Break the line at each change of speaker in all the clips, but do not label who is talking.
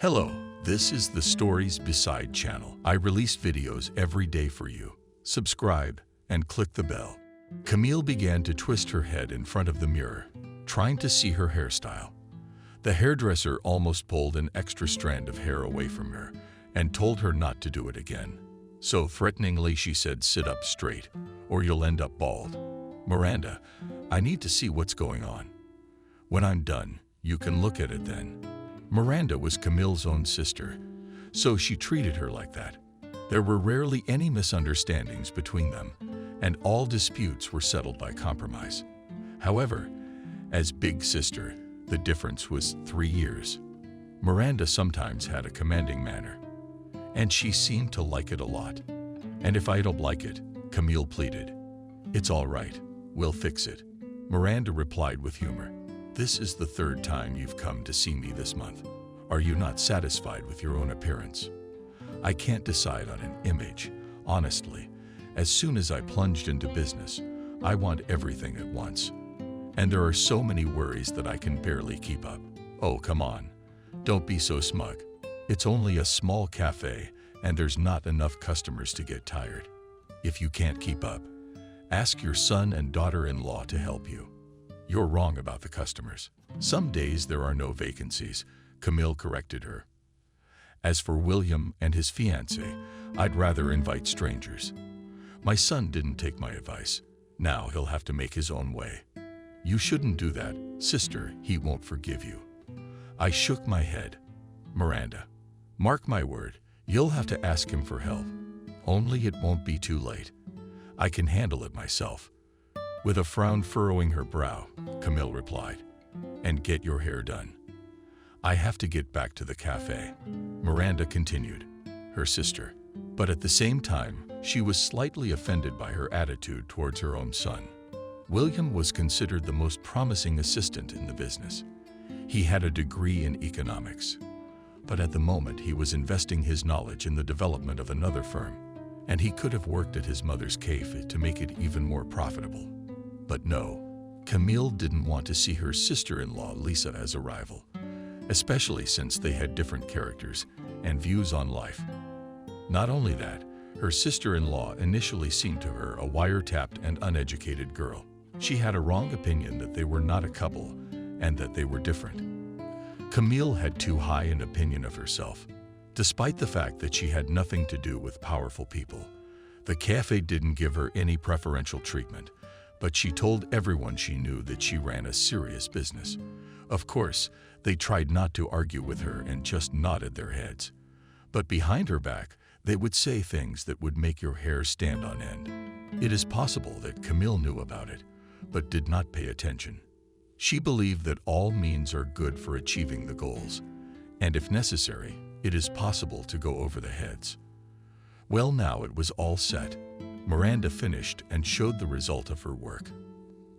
Hello, this is the Stories Beside channel. I release videos every day for you. Subscribe and click the bell. Camille began to twist her head in front of the mirror, trying to see her hairstyle. The hairdresser almost pulled an extra strand of hair away from her and told her not to do it again. So threateningly she said, "Sit up straight, or you'll end up bald." "Miranda, I need to see what's going on. When I'm done, you can look at it then." Miranda was Camille's own sister, so she treated her like that. There were rarely any misunderstandings between them, and all disputes were settled by compromise. However, as big sister, the difference was 3 years. Miranda sometimes had a commanding manner, and she seemed to like it a lot. "And if I don't like it," Camille pleaded. "It's all right, we'll fix it." Miranda replied with humor, "This is the 3rd time you've come to see me this month. Are you not satisfied with your own appearance?" "I can't decide on an image, honestly. As soon as I plunged into business, I want everything at once. And there are so many worries that I can barely keep up." "Oh, come on. Don't be so smug. It's only a small cafe, and there's not enough customers to get tired. If you can't keep up, ask your son and daughter-in-law to help you." "You're wrong about the customers. Some days there are no vacancies," Camille corrected her. "As for William and his fiancée, I'd rather invite strangers. My son didn't take my advice. Now he'll have to make his own way." "You shouldn't do that, sister. He won't forgive you." I shook my head. "Miranda, mark my word, you'll have to ask him for help. Only it won't be too late. I can handle it myself." With a frown furrowing her brow, Camille replied, "And get your hair done. I have to get back to the cafe," Miranda continued, her sister. But at the same time, she was slightly offended by her attitude towards her own son. William was considered the most promising assistant in the business. He had a degree in economics, but at the moment he was investing his knowledge in the development of another firm, and he could have worked at his mother's cafe to make it even more profitable. But no, Camille didn't want to see her sister-in-law Lisa as a rival, especially since they had different characters and views on life. Not only that, her sister-in-law initially seemed to her a wiretapped and uneducated girl. She had a wrong opinion that they were not a couple and that they were different. Camille had too high an opinion of herself. Despite the fact that she had nothing to do with powerful people, the cafe didn't give her any preferential treatment, but she told everyone she knew that she ran a serious business. Of course, they tried not to argue with her and just nodded their heads. But behind her back, they would say things that would make your hair stand on end. It is possible that Camille knew about it, but did not pay attention. She believed that all means are good for achieving the goals, and if necessary, it is possible to go over the heads. Well, now it was all set. Miranda finished and showed the result of her work.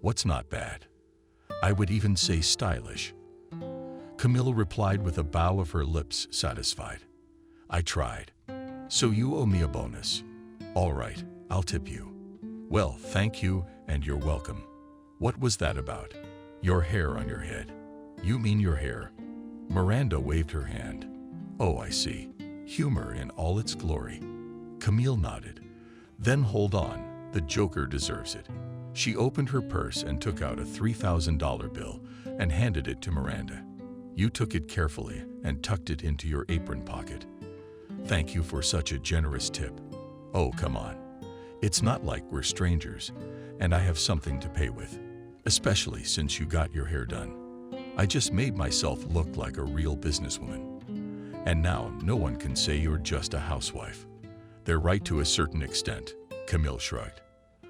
"What's not bad? I would even say stylish." Camille replied with a bow of her lips, satisfied. "I tried. So you owe me a bonus." "All right, I'll tip you." "Well, thank you, and you're welcome." "What was that about?" "Your hair on your head." "You mean your hair?" Miranda waved her hand. "Oh, I see. Humor in all its glory." Camille nodded. "Then hold on, the Joker deserves it." She opened her purse and took out a $3,000 bill and handed it to Miranda. "You took it carefully and tucked it into your apron pocket. Thank you for such a generous tip." "Oh, come on. It's not like we're strangers, and I have something to pay with, especially since you got your hair done. I just made myself look like a real businesswoman. And now no one can say you're just a housewife." "They're right to a certain extent," Camille shrugged.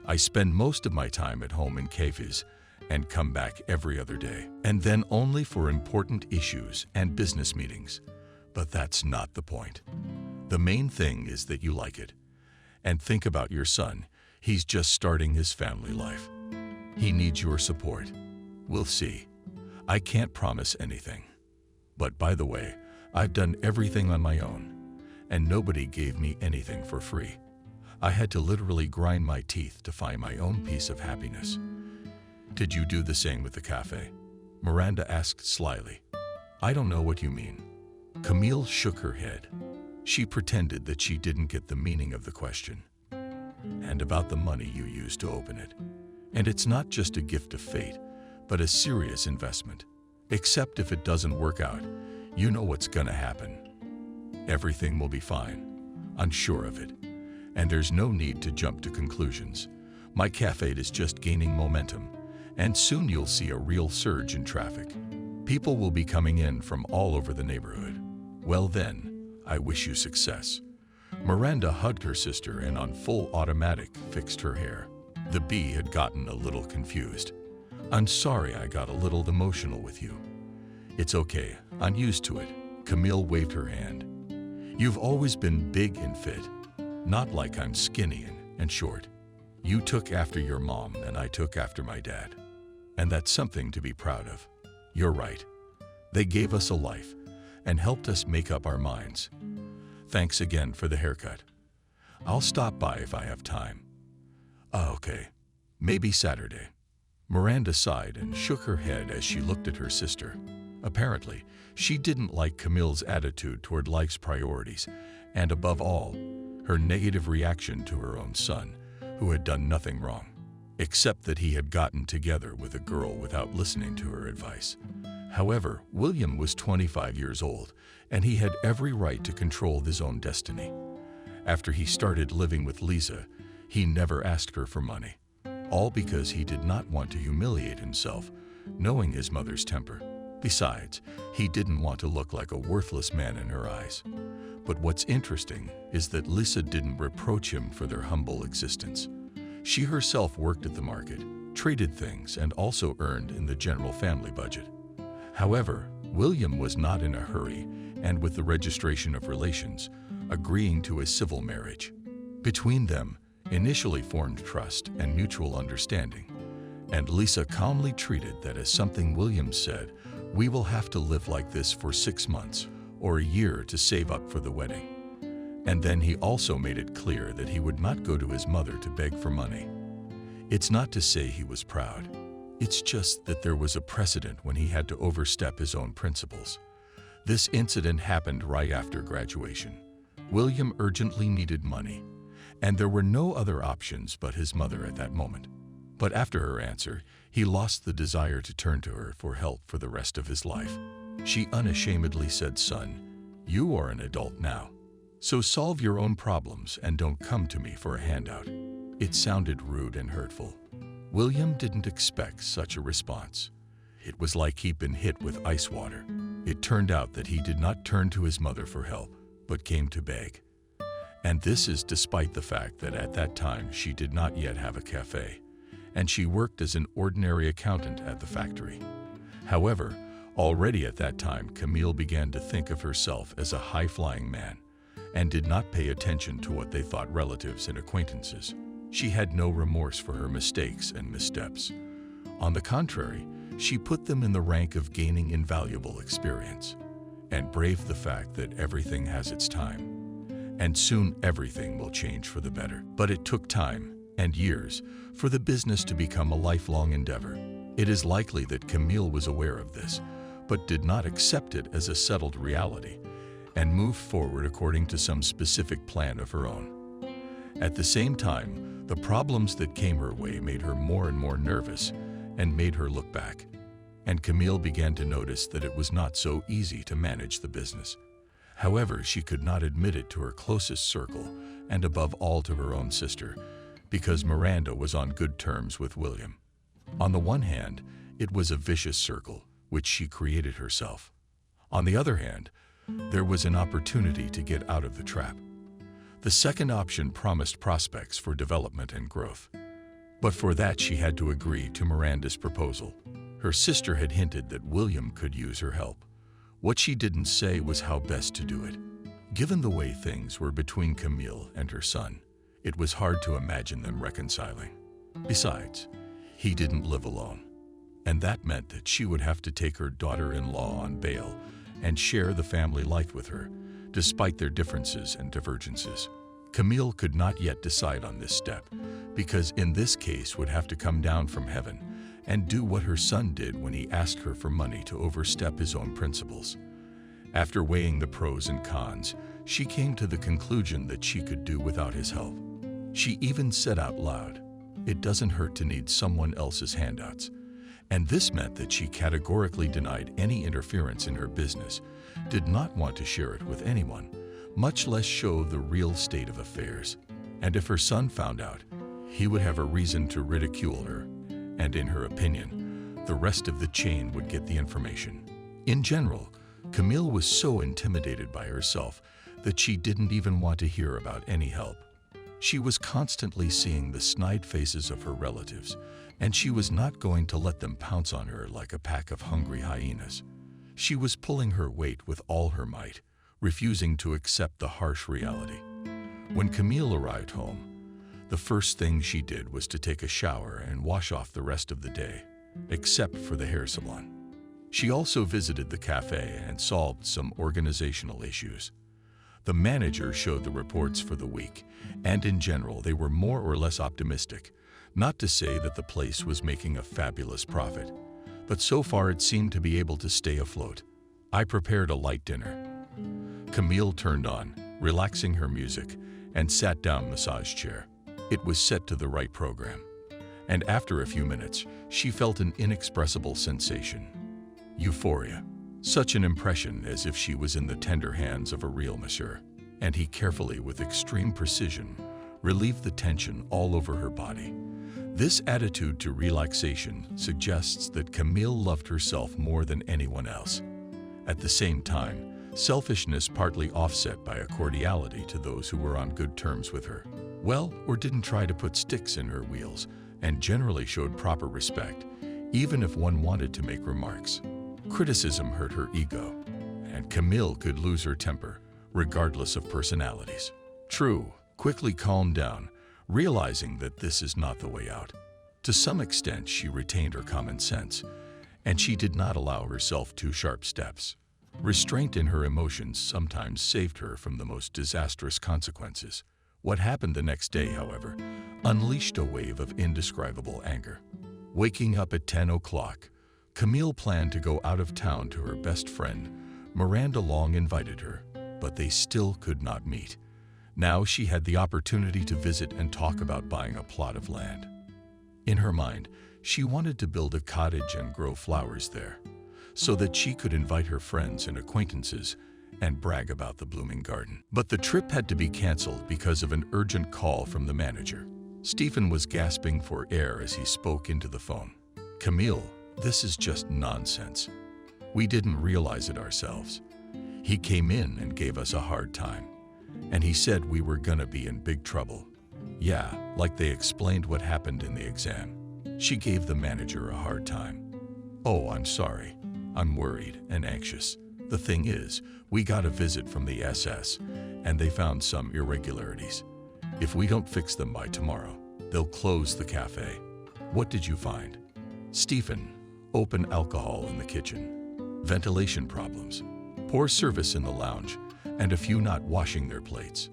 "I spend most of my time at home in cafes and come back every other day, and then only for important issues and business meetings. But that's not the point. The main thing is that you like it. And think about your son. He's just starting his family life. He needs your support. We'll see. I can't promise anything. But by the way, I've done everything on my own, and nobody gave me anything for free. I had to literally grind my teeth to find my own piece of happiness." "Did you do the same with the cafe?" Miranda asked slyly. "I don't know what you mean." Camille shook her head. She pretended that she didn't get the meaning of the question. And about the money you used to open it. And it's not just a gift of fate, but a serious investment. Except if it doesn't work out, you know what's gonna happen. Everything will be fine. I'm sure of it. And there's no need to jump to conclusions. My cafe is just gaining momentum, and soon you'll see a real surge in traffic. People will be coming in from all over the neighborhood. Well then, I wish you success. Miranda hugged her sister and on full automatic fixed her hair. The bee had gotten a little confused. I'm sorry I got a little emotional with you. It's okay, I'm used to it. Camille waved her hand. You've always been big and fit, not like I'm skinny and short. You took after your mom and I took after my dad. And that's something to be proud of. You're right. They gave us a life and helped us make up our minds. Thanks again for the haircut. I'll stop by if I have time. Okay, maybe Saturday. Miranda sighed and shook her head as she looked at her sister. Apparently, she didn't like Camille's attitude toward life's priorities, and above all, her negative reaction to her own son, who had done nothing wrong, except that he had gotten together with a girl without listening to her advice. However, William was 25 years old, and he had every right to control his own destiny. After he started living with Lisa, he never asked her for money, all because he did not want to humiliate himself, knowing his mother's temper. Besides, he didn't want to look like a worthless man in her eyes. But what's interesting is that Lisa didn't reproach him for their humble existence. She herself worked at the market, traded things, and also earned in the general family budget. However, William was not in a hurry, and with the registration of relations, agreeing to a civil marriage. Between them, initially formed trust and mutual understanding, and Lisa calmly treated that as something William said, "We will have to live like this for 6 months or a year to save up for the wedding." And then he also made it clear that he would not go to his mother to beg for money. It's not to say he was proud. It's just that there was a precedent when he had to overstep his own principles. This incident happened right after graduation. William urgently needed money, and there were no other options but his mother at that moment. But after her answer, he lost the desire to turn to her for help for the rest of his life. She unashamedly said, "Son, you are an adult now, so solve your own problems and don't come to me for a handout." It sounded rude and hurtful. William didn't expect such a response. It was like he'd been hit with ice water. It turned out that he did not turn to his mother for help, but came to beg. And this is despite the fact that at that time she did not yet have a cafe, and she worked as an ordinary accountant at the factory. However, already at that time, Camille began to think of herself as a high-flying man, and did not pay attention to what they thought relatives and acquaintances. She had no remorse for her mistakes and missteps. On the contrary, she put them in the rank of gaining invaluable experience, and braved the fact that everything has its time. And soon everything will change for the better. But it took time and years for the business to become a lifelong endeavor. It is likely that Camille was aware of this, but did not accept it as a settled reality, and moved forward according to some specific plan of her own. At the same time, the problems that came her way made her more and more nervous and made her look back. And Camille began to notice that it was not so easy to manage the business. However, she could not admit it to her closest circle, and above all to her own sister, because Miranda was on good terms with William. On the one hand, it was a vicious circle, which she created herself. On the other hand, there was an opportunity to get out of the trap. The second option promised prospects for development and growth. But for that, she had to agree to Miranda's proposal. Her sister had hinted that William could use her help. What she didn't say was how best to do it. Given the way things were between Camille and her son, it was hard to imagine them reconciling. Besides, he didn't live alone, and that meant that she would have to take her daughter-in-law on bail and share the family life with her, despite their differences and divergences. Camille could not yet decide on this step, because in this case would have to come down from heaven and do what her son did when he asked her for money to overstep his own principles. After weighing the pros and cons, she came to the conclusion that she could do without his help. She even said out loud, "It doesn't hurt to need someone else's handouts." And this meant that she categorically denied any interference in her business, did not want to share it with anyone, much less show the real state of affairs. And if her son found out, he would have a reason to ridicule her, and in her opinion, the rest of the chain would get the information. In general, Camille was so intimidated by herself that she didn't even want to hear about any help. She was constantly seeing the snide faces of her relatives, and she was not going to let them pounce on her like a pack of hungry hyenas. She was pulling her weight with all her might, refusing to accept the harsh reality. When Camille arrived home, the first thing she did was to take a shower and wash off the rest of the day, except for the hair salon. She also visited the cafe and solved some organizational issues. The manager showed the reports for the week, and in general, they were more or less optimistic. Not to say that the place was making a fabulous profit, but so far it seemed to be able to stay afloat. I prepared a light dinner. Camille turned on, relaxing her music, and sat down massage chair. It was set to the right program. And after a few minutes, she felt an inexpressible sensation. Euphoria. Such an impression as if she was in the tender hands of a real masseur. And he carefully, with extreme precision, relieved the tension all over her body. This attitude to relaxation suggests that Camille loved herself more than anyone else. At the same time, selfishness partly offset by a cordiality to those who were on good terms with her. Well, or didn't try to put sticks in her wheels, and generally showed proper respect, even if one wanted to make remarks. Criticism hurt her ego, and Camille could lose her temper, regardless of personalities. True, quickly calmed down, realizing that this is not the way out. To some extent, she retained her common sense, and she did not allow herself too sharp steps. Restraint in her emotions sometimes saved her from the most disastrous consequences. What happened the next day, however, unleashed a wave of indescribable anger. Waking up at 10 o'clock, Camille planned to go out of town to her best friend. Miranda Long invited her, but they still could not meet. Now she had the opportunity to visit and talk about buying a plot of land. In her mind, she wanted to build a cottage and grow flowers there, so that she could invite her friends and acquaintances and brag about the blooming garden. But the trip had to be canceled because of an urgent call from the manager. Stephen was gasping for air as he spoke into the phone. "Camille, this is just nonsense. We didn't realize it ourselves. He came in and gave us a hard time, and he said we were gonna be in big trouble. Yeah, like they explained what happened in the exam." She gave the manager a hard time. "Oh, I'm sorry. I'm worried and anxious. The thing is, we got a visit from the SS, and they found some irregularities. If we don't fix them by tomorrow, they'll close the cafe." "What did you find?" "Stephen, open alcohol in the kitchen, ventilation problems, poor service in the lounge, and a few not washing their plates."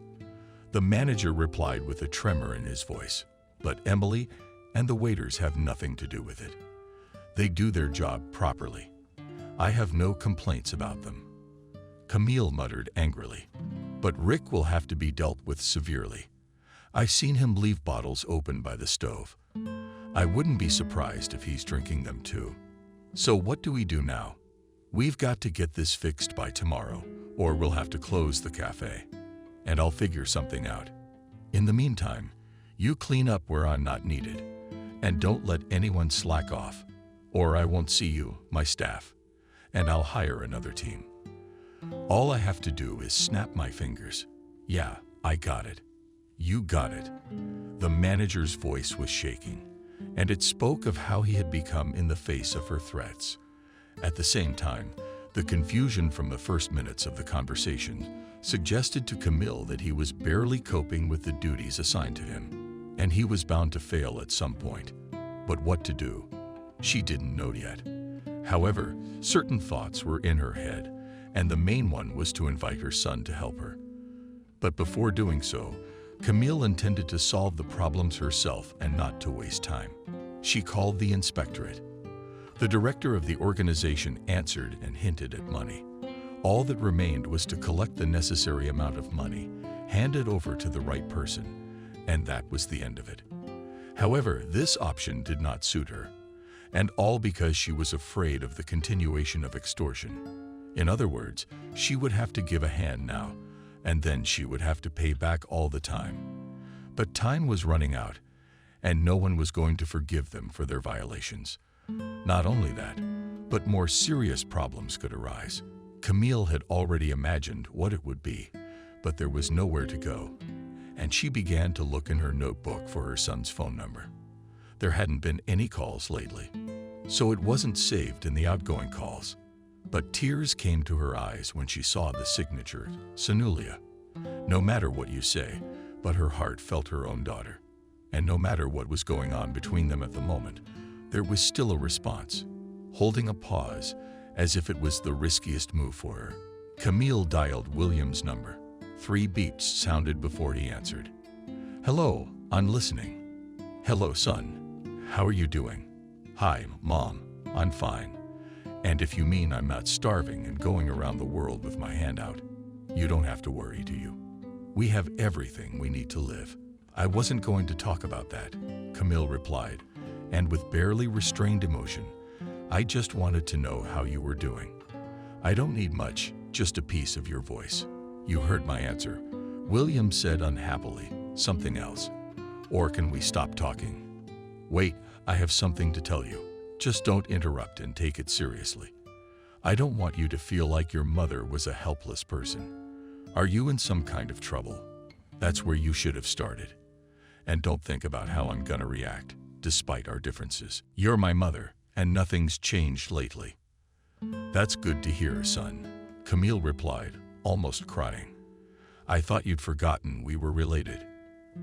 The manager replied with a tremor in his voice, "But Emily and the waiters have nothing to do with it. They do their job properly. I have no complaints about them." Camille muttered angrily, "But Rick will have to be dealt with severely. I've seen him leave bottles open by the stove. I wouldn't be surprised if he's drinking them too. So what do we do now? We've got to get this fixed by tomorrow, or we'll have to close the cafe. And I'll figure something out. In the meantime, you clean up where I'm not needed, and don't let anyone slack off, or I won't see you, my staff, and I'll hire another team. All I have to do is snap my fingers. Yeah, I got it. You got it." The manager's voice was shaking, and it spoke of how he had become in the face of her threats. At the same time, the confusion from the first minutes of the conversation suggested to Camille that he was barely coping with the duties assigned to him, and he was bound to fail at some point. But what to do? She didn't know yet. However, certain thoughts were in her head, and the main one was to invite her son to help her. But before doing so, Camille intended to solve the problems herself and not to waste time. She called the inspectorate. The director of the organization answered and hinted at money. All that remained was to collect the necessary amount of money, hand it over to the right person, and that was the end of it. However, this option did not suit her, and all because she was afraid of the continuation of extortion. In other words, she would have to give a hand now, and then she would have to pay back all the time. But time was running out, and no one was going to forgive them for their violations. Not only that, but more serious problems could arise. Camille had already imagined what it would be, but there was nowhere to go, and she began to look in her notebook for her son's phone number. There hadn't been any calls lately, so it wasn't saved in the outgoing calls. But tears came to her eyes when she saw the signature, Sanulia. No matter what you say, but her heart felt her own daughter. And no matter what was going on between them at the moment, there was still a response, holding a pause as if it was the riskiest move for her. Camille dialed William's number. 3 beeps sounded before he answered. "Hello, I'm listening." "Hello, son. How are you doing?" "Hi, Mom. I'm fine. And if you mean I'm not starving and going around the world with my hand out, you don't have to worry, do you? We have everything we need to live." "I wasn't going to talk about that," Camille replied, and with barely restrained emotion, "I just wanted to know how you were doing. I don't need much, just a piece of your voice." "You heard my answer," William said unhappily. "Something else? Or can we stop talking?" "Wait, I have something to tell you. Just don't interrupt and take it seriously. I don't want you to feel like your mother was a helpless person. Are you in some kind of trouble? That's where you should have started. And don't think about how I'm gonna react, despite our differences. You're my mother, and nothing's changed lately." "That's good to hear, son," Camille replied, almost crying. "I thought you'd forgotten we were related."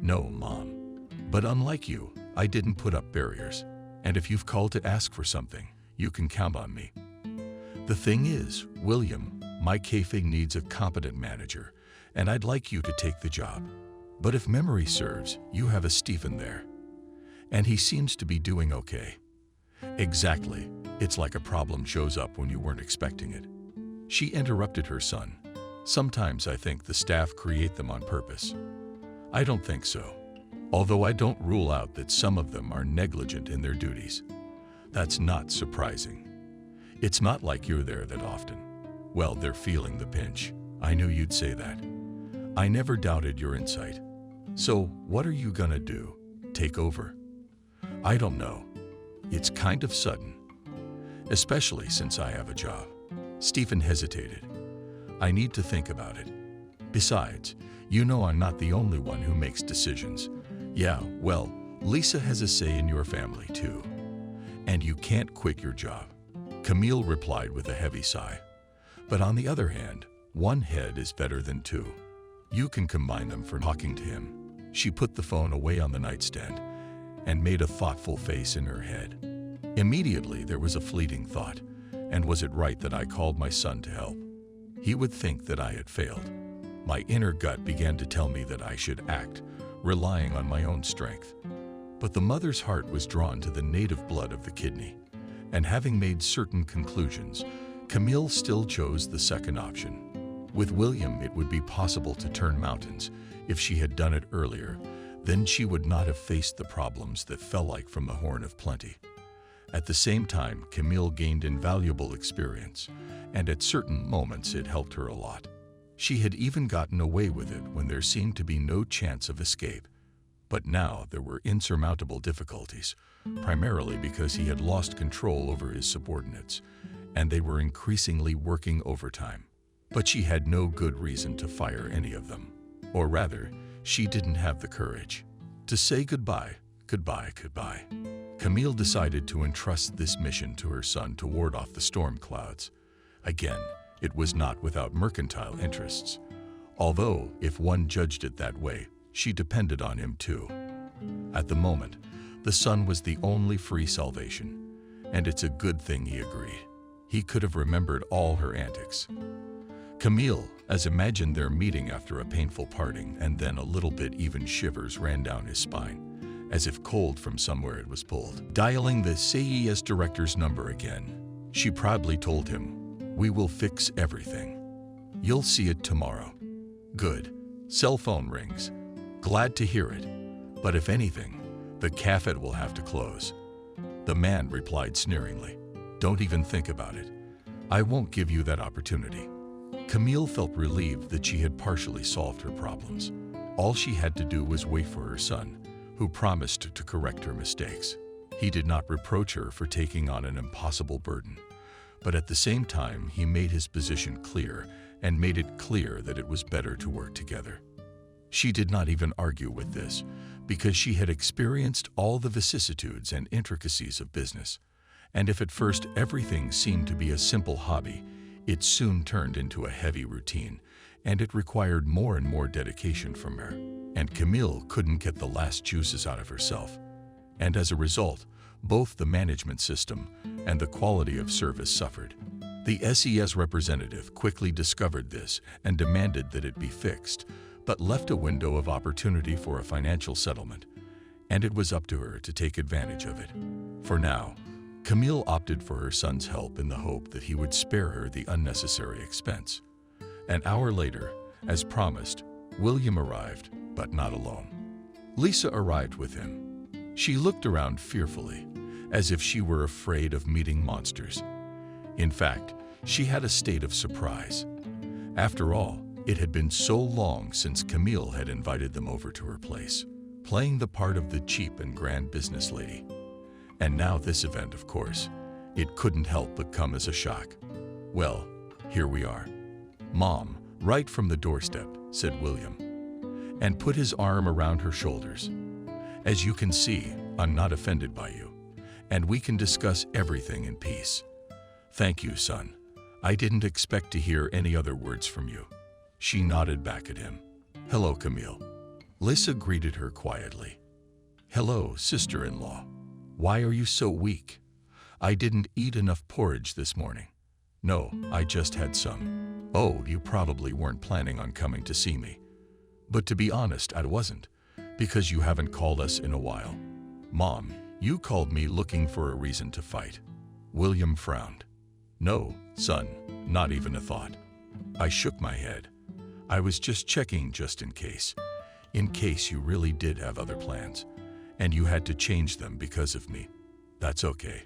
"No, Mom. But unlike you, I didn't put up barriers. And if you've called to ask for something, you can count on me. The thing is, William, my cafe needs a competent manager, and I'd like you to take the job. But if memory serves, you have a Stephen there. And he seems to be doing okay." "Exactly. It's like a problem shows up when you weren't expecting it." She interrupted her son. "Sometimes I think the staff create them on purpose. I don't think so. Although I don't rule out that some of them are negligent in their duties. That's not surprising. It's not like you're there that often. Well, they're feeling the pinch. I knew you'd say that. I never doubted your insight. So, what are you gonna do? Take over?" "I don't know. It's kind of sudden. Especially since I have a job." Stephen hesitated. "I need to think about it. Besides, you know I'm not the only one who makes decisions. Yeah, well, Lisa has a say in your family too. And you can't quit your job." Camille replied with a heavy sigh. "But on the other hand, one head is better than two. You can combine them for talking to him." She put the phone away on the nightstand and made a thoughtful face in her head. Immediately there was a fleeting thought, and was it right that I called my son to help? He would think that I had failed. My inner gut began to tell me that I should act, relying on my own strength. But the mother's heart was drawn to the native blood of the kidney, and having made certain conclusions, Camille still chose the second option. With William, it would be possible to turn mountains. If she had done it earlier, then she would not have faced the problems that fell like from the horn of plenty. At the same time, Camille gained invaluable experience, and at certain moments it helped her a lot. She had even gotten away with it when there seemed to be no chance of escape. But now there were insurmountable difficulties, primarily because he had lost control over his subordinates, and they were increasingly working overtime. But she had no good reason to fire any of them. Or rather, she didn't have the courage to say goodbye. Camille decided to entrust this mission to her son to ward off the storm clouds. Again, it was not without mercantile interests, although, if one judged it that way, she depended on him too. At the moment, the son was the only free salvation, and it's a good thing he agreed. He could have remembered all her antics. Camille, as imagined their meeting after a painful parting, and then a little bit even shivers ran down his spine, as if cold from somewhere it was pulled. Dialing the CES director's number again, she proudly told him, "We will fix everything." You'll see it tomorrow. Good. Cell phone rings. Glad to hear it. But if anything, the cafe will have to close. The man replied sneeringly. Don't even think about it. I won't give you that opportunity. Camille felt relieved that she had partially solved her problems. All she had to do was wait for her son, who promised to correct her mistakes. He did not reproach her for taking on an impossible burden, but at the same time he made his position clear and made it clear that it was better to work together. She did not even argue with this, because she had experienced all the vicissitudes and intricacies of business, and if at first everything seemed to be a simple hobby, it soon turned into a heavy routine, and it required more and more dedication from her, and Camille couldn't get the last juices out of herself. And as a result, both the management system and the quality of service suffered. The SES representative quickly discovered this and demanded that it be fixed, but left a window of opportunity for a financial settlement, and it was up to her to take advantage of it. For now, Camille opted for her son's help in the hope that he would spare her the unnecessary expense. An hour later, as promised, William arrived, but not alone. Lisa arrived with him. She looked around fearfully, as if she were afraid of meeting monsters. In fact, she had a state of surprise. After all, it had been so long since Camille had invited them over to her place, playing the part of the cheap and grand business lady. And now this event, of course, it couldn't help but come as a shock. Well, here we are. Mom, right from the doorstep, said William, and put his arm around her shoulders. As you can see, I'm not offended by you, and we can discuss everything in peace. Thank you, son. I didn't expect to hear any other words from you. She nodded back at him. Hello, Camille. Lisa greeted her quietly. Hello, sister-in-law. Why are you so weak? I didn't eat enough porridge this morning. No, I just had some. Oh, you probably weren't planning on coming to see me. But to be honest, I wasn't, because you haven't called us in a while. Mom, you called me looking for a reason to fight. William frowned. No, son, not even a thought. I shook my head. I was just checking just in case you really did have other plans, and you had to change them because of me. That's okay.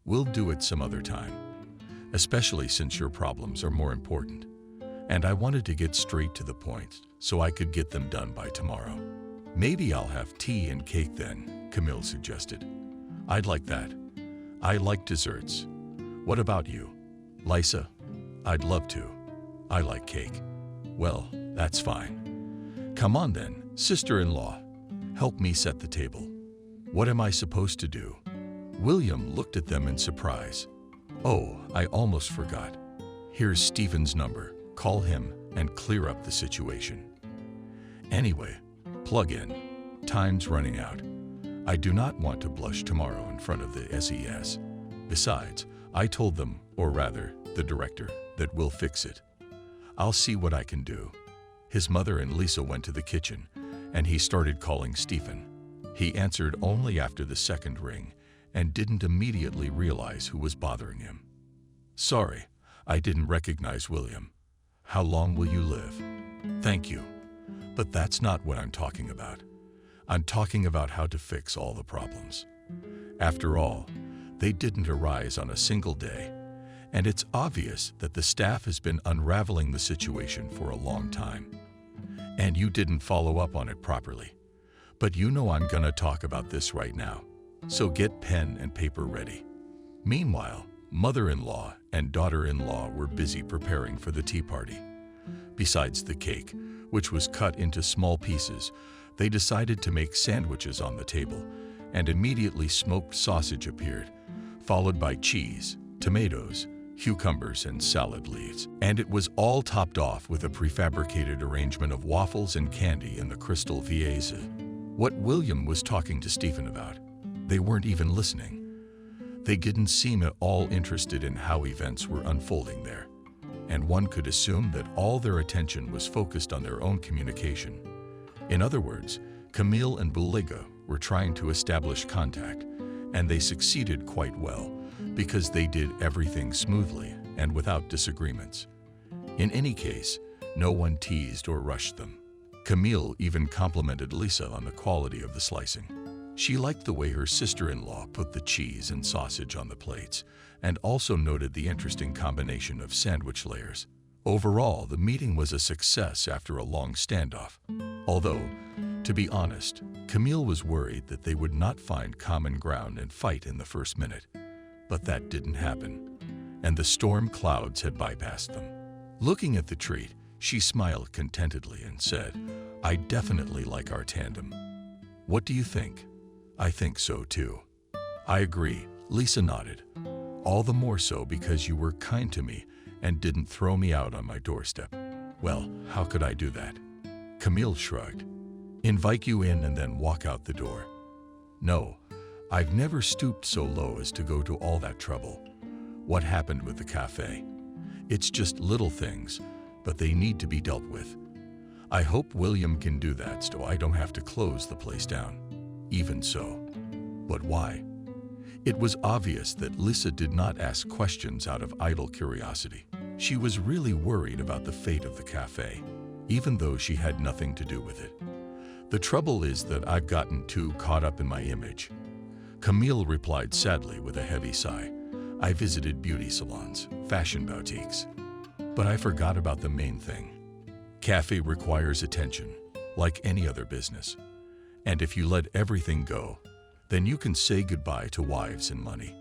We'll do it some other time, especially since your problems are more important. And I wanted to get straight to the point so I could get them done by tomorrow. Maybe I'll have tea and cake then, Camille suggested. I'd like that. I like desserts. What about you? Lisa? I'd love to. I like cake. Well, that's fine. Come on then, sister-in-law. Help me set the table. What am I supposed to do? William looked at them in surprise. Oh, I almost forgot. Here's Stephen's number. Call him and clear up the situation. Anyway, plug in. Time's running out. I do not want to blush tomorrow in front of the SES. Besides, I told them, or rather, the director, that we'll fix it. I'll see what I can do. His mother and Lisa went to the kitchen, and he started calling Stephen. He answered only after the second ring and didn't immediately realize who was bothering him. Sorry, I didn't recognize William. How long will you live? Thank you. But that's not what I'm talking about. I'm talking about how to fix all the problems. After all, they didn't arise on a single day, and it's obvious that the staff has been unraveling the situation for a long time. And you didn't follow up on it properly. But you know I'm gonna talk about this right now, so get pen and paper ready. Meanwhile, mother-in-law and daughter-in-law were busy preparing for the tea party. Besides the cake, which was cut into small pieces, they decided to make sandwiches on the table, and immediately smoked sausage appeared, followed by cheese, tomatoes, cucumbers, and salad leaves. And it was all topped off with a prefabricated arrangement of waffles and candy in the crystal vase. What William was talking to Stephen about, they weren't even listening. They didn't seem at all interested in how events were unfolding there, and one could assume that all their attention was focused on their own communication. In other words, Camille and Bulega were trying to establish contact, and they succeeded quite well because they did everything smoothly and without disagreements. In any case, no one teased or rushed them. Camille even complimented Lisa on the quality of the slicing. She liked the way her sister-in-law put the cheese and sausage on the plates, and also noted the interesting combination of sandwich layers. Overall, the meeting was a success after a long standoff. Although, to be honest, Camille was worried that they would not find common ground and fight in the first minute. But that didn't happen, and the storm clouds had bypassed them. Looking at the treat, she smiled contentedly and said, "I definitely like our tandem. What do you think?" "I think so too." "I agree," Lisa nodded. "All the more so because you were kind to me and didn't throw me out on my doorstep." "Well, how could I do that?" Camille shrugged. "Invite you in and then walk out the door." "No, I've never stooped so low as to go to all that trouble." "What happened with the cafe?" "It's just little things, but they need to be dealt with. I hope William can do that so I don't have to close the place down." "Even so." "But why?" It was obvious that Lisa did not ask questions out of idle curiosity. She was really worried about the fate of the cafe, even though she had nothing to do with it. "The trouble is that I've gotten too caught up in my image." Camille replied sadly with a heavy sigh. "I visited beauty salons, fashion boutiques, but I forgot about the main thing. Cafe requires attention, like any other business. And if you let everything go, then you can say goodbye to wives and money."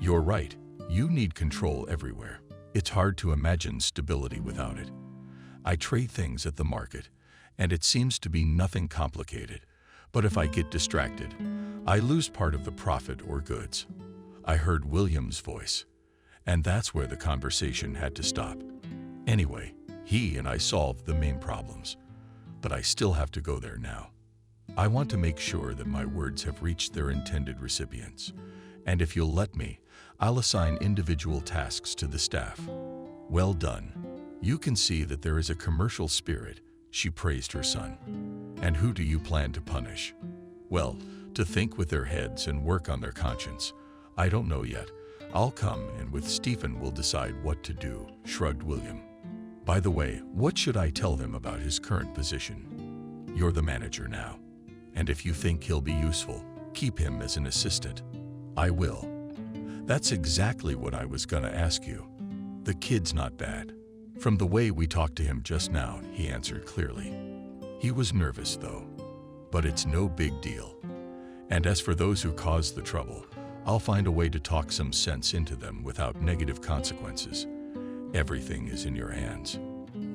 "You're right. You need control everywhere. It's hard to imagine stability without it. I trade things at the market, and it seems to be nothing complicated. But if I get distracted, I lose part of the profit or goods." I heard William's voice, and that's where the conversation had to stop. Anyway, he and I solved the main problems, but I still have to go there now. I want to make sure that my words have reached their intended recipients, and if you'll let me, I'll assign individual tasks to the staff. "Well done. You can see that there is a commercial spirit," she praised her son. "And who do you plan to punish?" "Well, to think with their heads and work on their conscience. I don't know yet. I'll come and with Stephen we'll decide what to do," shrugged William. "By the way, what should I tell him about his current position?" "You're the manager now. And if you think he'll be useful, keep him as an assistant." "I will." "That's exactly what I was gonna ask you. The kid's not bad. From the way we talked to him just now," he answered clearly. "He was nervous though, but it's no big deal. And as for those who caused the trouble, I'll find a way to talk some sense into them without negative consequences. Everything is in your hands."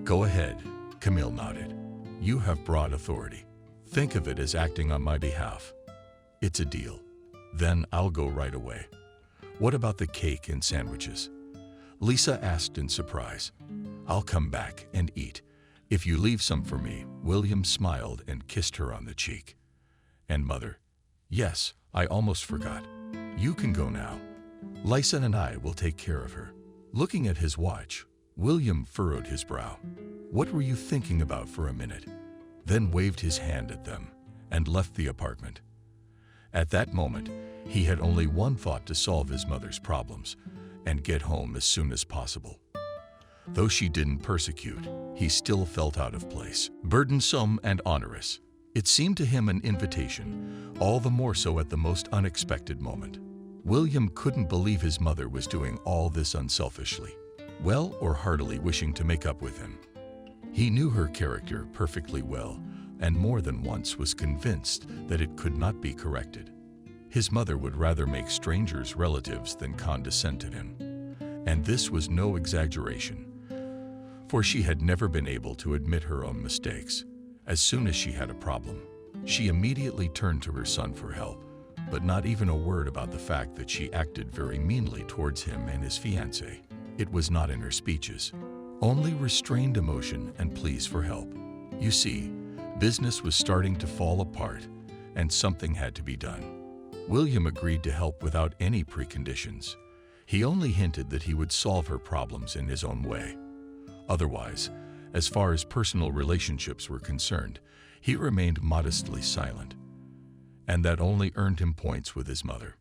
"Go ahead," Camille nodded. "You have broad authority. Think of it as acting on my behalf." "It's a deal." "Then I'll go right away." "What about the cake and sandwiches?" Lisa asked in surprise. "I'll come back and eat. If you leave some for me." William smiled and kissed her on the cheek. "And Mother?" "Yes, I almost forgot. You can go now. Lisa and I will take care of her." Looking at his watch, William furrowed his brow. "What were you thinking about for a minute?" Then waved his hand at them and left the apartment. At that moment, he had only one thought to solve his mother's problems and get home as soon as possible. Though she didn't persecute, he still felt out of place, burdensome and onerous. It seemed to him an invitation, all the more so at the most unexpected moment. William couldn't believe his mother was doing all this unselfishly, well or heartily wishing to make up with him. He knew her character perfectly well, and more than once was convinced that it could not be corrected. His mother would rather make strangers relatives than condescend to him. And this was no exaggeration, for she had never been able to admit her own mistakes. As soon as she had a problem, she immediately turned to her son for help, but not even a word about the fact that she acted very meanly towards him and his fiancée. It was not in her speeches, only restrained emotion and pleas for help. You see, business was starting to fall apart, and something had to be done. William agreed to help without any preconditions. He only hinted that he would solve her problems in his own way. Otherwise, as far as personal relationships were concerned, he remained modestly silent. And that only earned him points with his mother.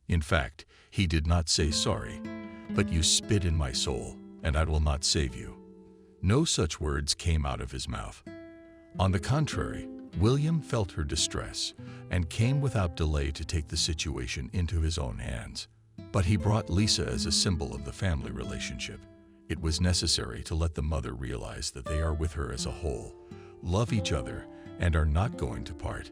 In fact, he did not say sorry, but "You spit in my soul, and I will not save you." No such words came out of his mouth. On the contrary, William felt her distress and came without delay to take the situation into his own hands. But he brought Lisa as a symbol of the family relationship. It was necessary to let the mother realize that they are with her as a whole, love each other, and are not going to part.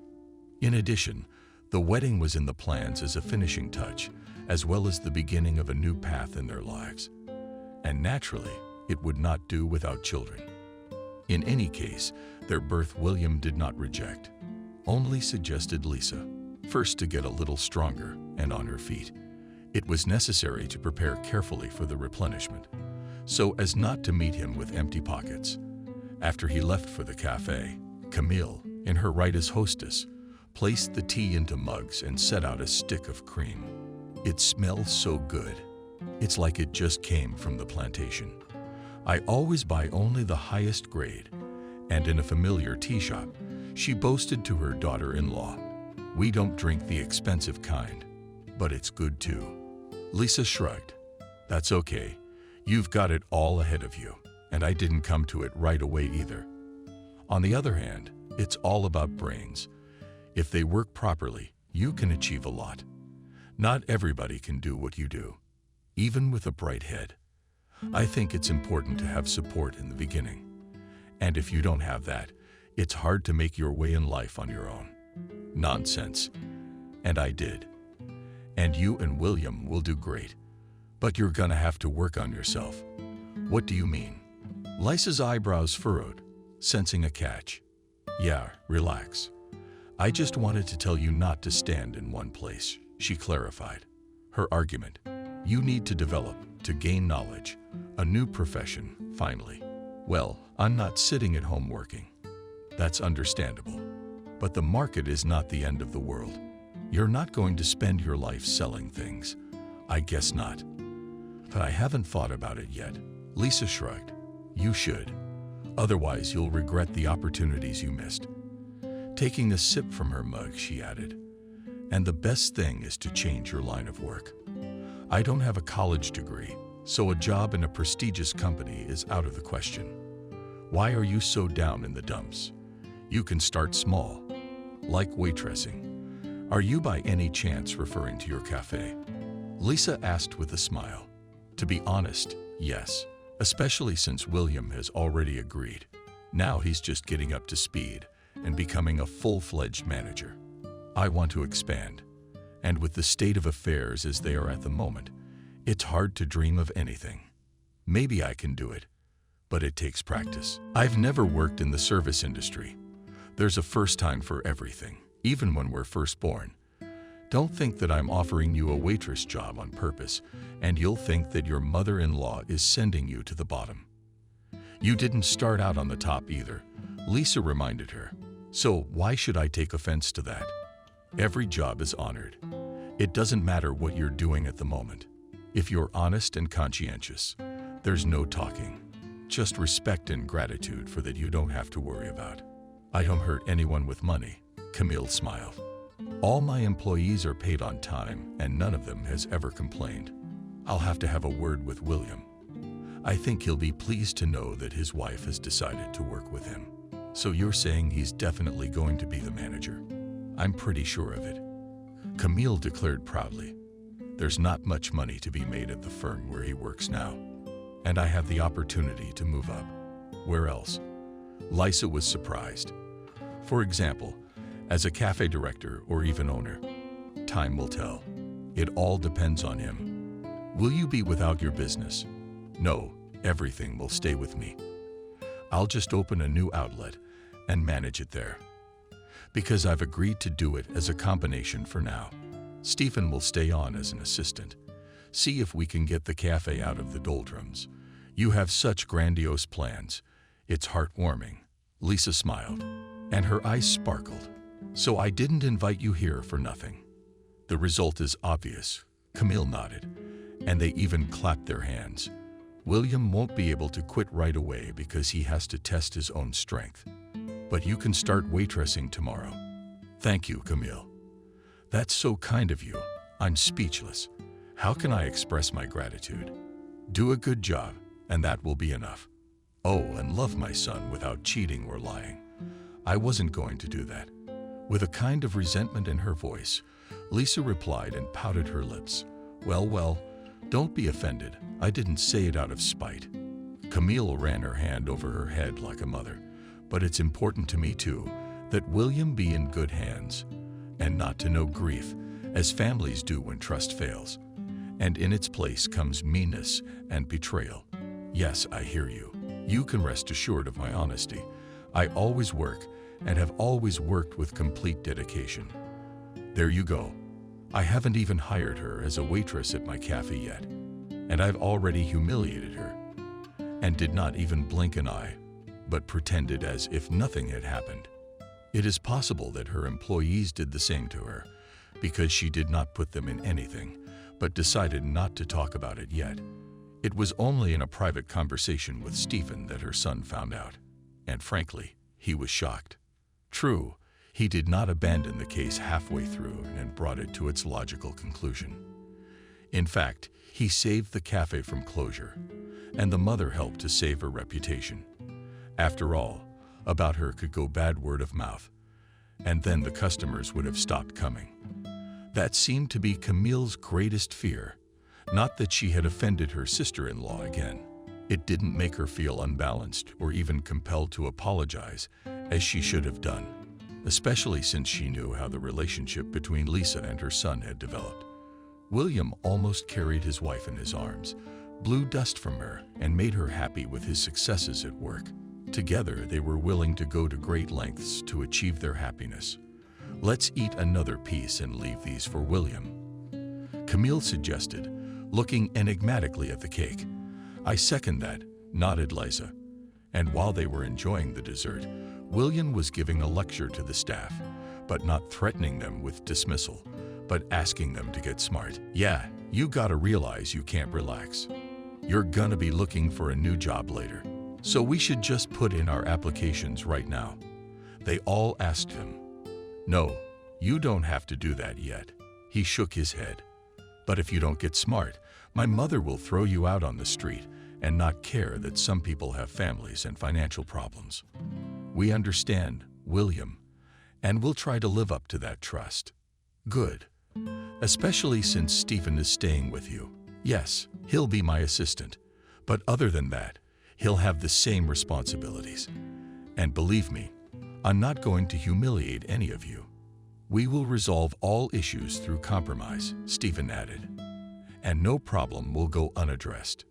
In addition, the wedding was in the plans as a finishing touch, as well as the beginning of a new path in their lives. And naturally, it would not do without children. In any case, their birth William did not reject, only suggested Lisa, first to get a little stronger and on her feet. It was necessary to prepare carefully for the replenishment, so as not to meet him with empty pockets. After he left for the cafe, Camille, in her right as hostess, placed the tea into mugs and set out a stick of cream. It smells so good. It's like it just came from the plantation. I always buy only the highest grade. And in a familiar tea shop, she boasted to her daughter-in-law, "We don't drink the expensive kind, but it's good too." Lisa shrugged. "That's okay. You've got it all ahead of you, and I didn't come to it right away either." On the other hand, it's all about brains. If they work properly, you can achieve a lot. Not everybody can do what you do, even with a bright head. I think it's important to have support in the beginning. And if you don't have that, it's hard to make your way in life on your own. Nonsense. And I did. And you and William will do great. But you're gonna have to work on yourself. What do you mean? Lisa's eyebrows furrowed, sensing a catch. Yeah, relax. I just wanted to tell you not to stand in one place, she clarified. Her argument. You need to develop, to gain knowledge, a new profession, finally. Well, I'm not sitting at home working. That's understandable. But the market is not the end of the world. You're not going to spend your life selling things. I guess not. But I haven't thought about it yet. Lisa shrugged. You should. Otherwise, you'll regret the opportunities you missed. Taking a sip from her mug, she added. And the best thing is to change your line of work. I don't have a college degree, so a job in a prestigious company is out of the question. Why are you so down in the dumps? You can start small, like waitressing. Are you by any chance referring to your cafe? Lisa asked with a smile. To be honest, yes, especially since William has already agreed. Now he's just getting up to speed and becoming a full-fledged manager. I want to expand, and with the state of affairs as they are at the moment, it's hard to dream of anything. Maybe I can do it, but it takes practice. I've never worked in the service industry. There's a first time for everything, even when we're first born. Don't think that I'm offering you a waitress job on purpose, and you'll think that your mother-in-law is sending you to the bottom. You didn't start out on the top either, Lisa reminded her. So why should I take offense to that? Every job is honored. It doesn't matter what you're doing at the moment. If you're honest and conscientious, there's no talking. Just respect and gratitude for that you don't have to worry about. I don't hurt anyone with money, Camille smiled. All my employees are paid on time and none of them has ever complained. I'll have to have a word with William. I think he'll be pleased to know that his wife has decided to work with him. So you're saying he's definitely going to be the manager? I'm pretty sure of it. Camille declared proudly. There's not much money to be made at the firm where he works now. And I have the opportunity to move up. Where else? Lisa was surprised. For example, as a cafe director or even owner. Time will tell. It all depends on him. Will you be without your business? No, everything will stay with me. I'll just open a new outlet and manage it there. Because I've agreed to do it as a combination for now. Stephen will stay on as an assistant. See if we can get the cafe out of the doldrums. You have such grandiose plans. It's heartwarming. Lisa smiled, and her eyes sparkled. So I didn't invite you here for nothing. The result is obvious. Camille nodded, and they even clapped their hands. William won't be able to quit right away because he has to test his own strength. But you can start waitressing tomorrow. Thank you, Camille. That's so kind of you. I'm speechless. How can I express my gratitude? Do a good job, and that will be enough. Oh, and love my son without cheating or lying. I wasn't going to do that. With a kind of resentment in her voice, Lisa replied and pouted her lips. Well, don't be offended. I didn't say it out of spite. Camille ran her hand over her head like a mother. But it's important to me too that William be in good hands and not to know grief, as families do when trust fails. And in its place comes meanness and betrayal. Yes, I hear you. You can rest assured of my honesty. I always work and have always worked with complete dedication. There you go. I haven't even hired her as a waitress at my cafe yet, and I've already humiliated her, and did not even blink an eye, but pretended as if nothing had happened. It is possible that her employees did the same to her, because she did not put them in anything, but decided not to talk about it yet. It was only in a private conversation with Stephen that her son found out, and frankly, he was shocked. True, he did not abandon the case halfway through and brought it to its logical conclusion. In fact, he saved the cafe from closure, and the mother helped to save her reputation. After all, about her could go bad word of mouth, and then the customers would have stopped coming. That seemed to be Camille's greatest fear, not that she had offended her sister-in-law again. It didn't make her feel unbalanced or even compelled to apologize, as she should have done, especially since she knew how the relationship between Lisa and her son had developed. William almost carried his wife in his arms, blew dust from her, and made her happy with his successes at work. Together, they were willing to go to great lengths to achieve their happiness. Let's eat another piece and leave these for William, Camille suggested, looking enigmatically at the cake. I second that, nodded Liza. And while they were enjoying the dessert, William was giving a lecture to the staff, but not threatening them with dismissal, but asking them to get smart. Yeah, you gotta realize you can't relax. You're gonna be looking for a new job later, so we should just put in our applications right now. They all asked him. No, you don't have to do that yet. He shook his head. But if you don't get smart, my mother will throw you out on the street and not care that some people have families and financial problems. We understand, William, and we'll try to live up to that trust. Good. Especially since Stephen is staying with you. Yes, he'll be my assistant, but other than that, he'll have the same responsibilities. And believe me, I'm not going to humiliate any of you. We will resolve all issues through compromise, Stephen added. And no problem will go unaddressed.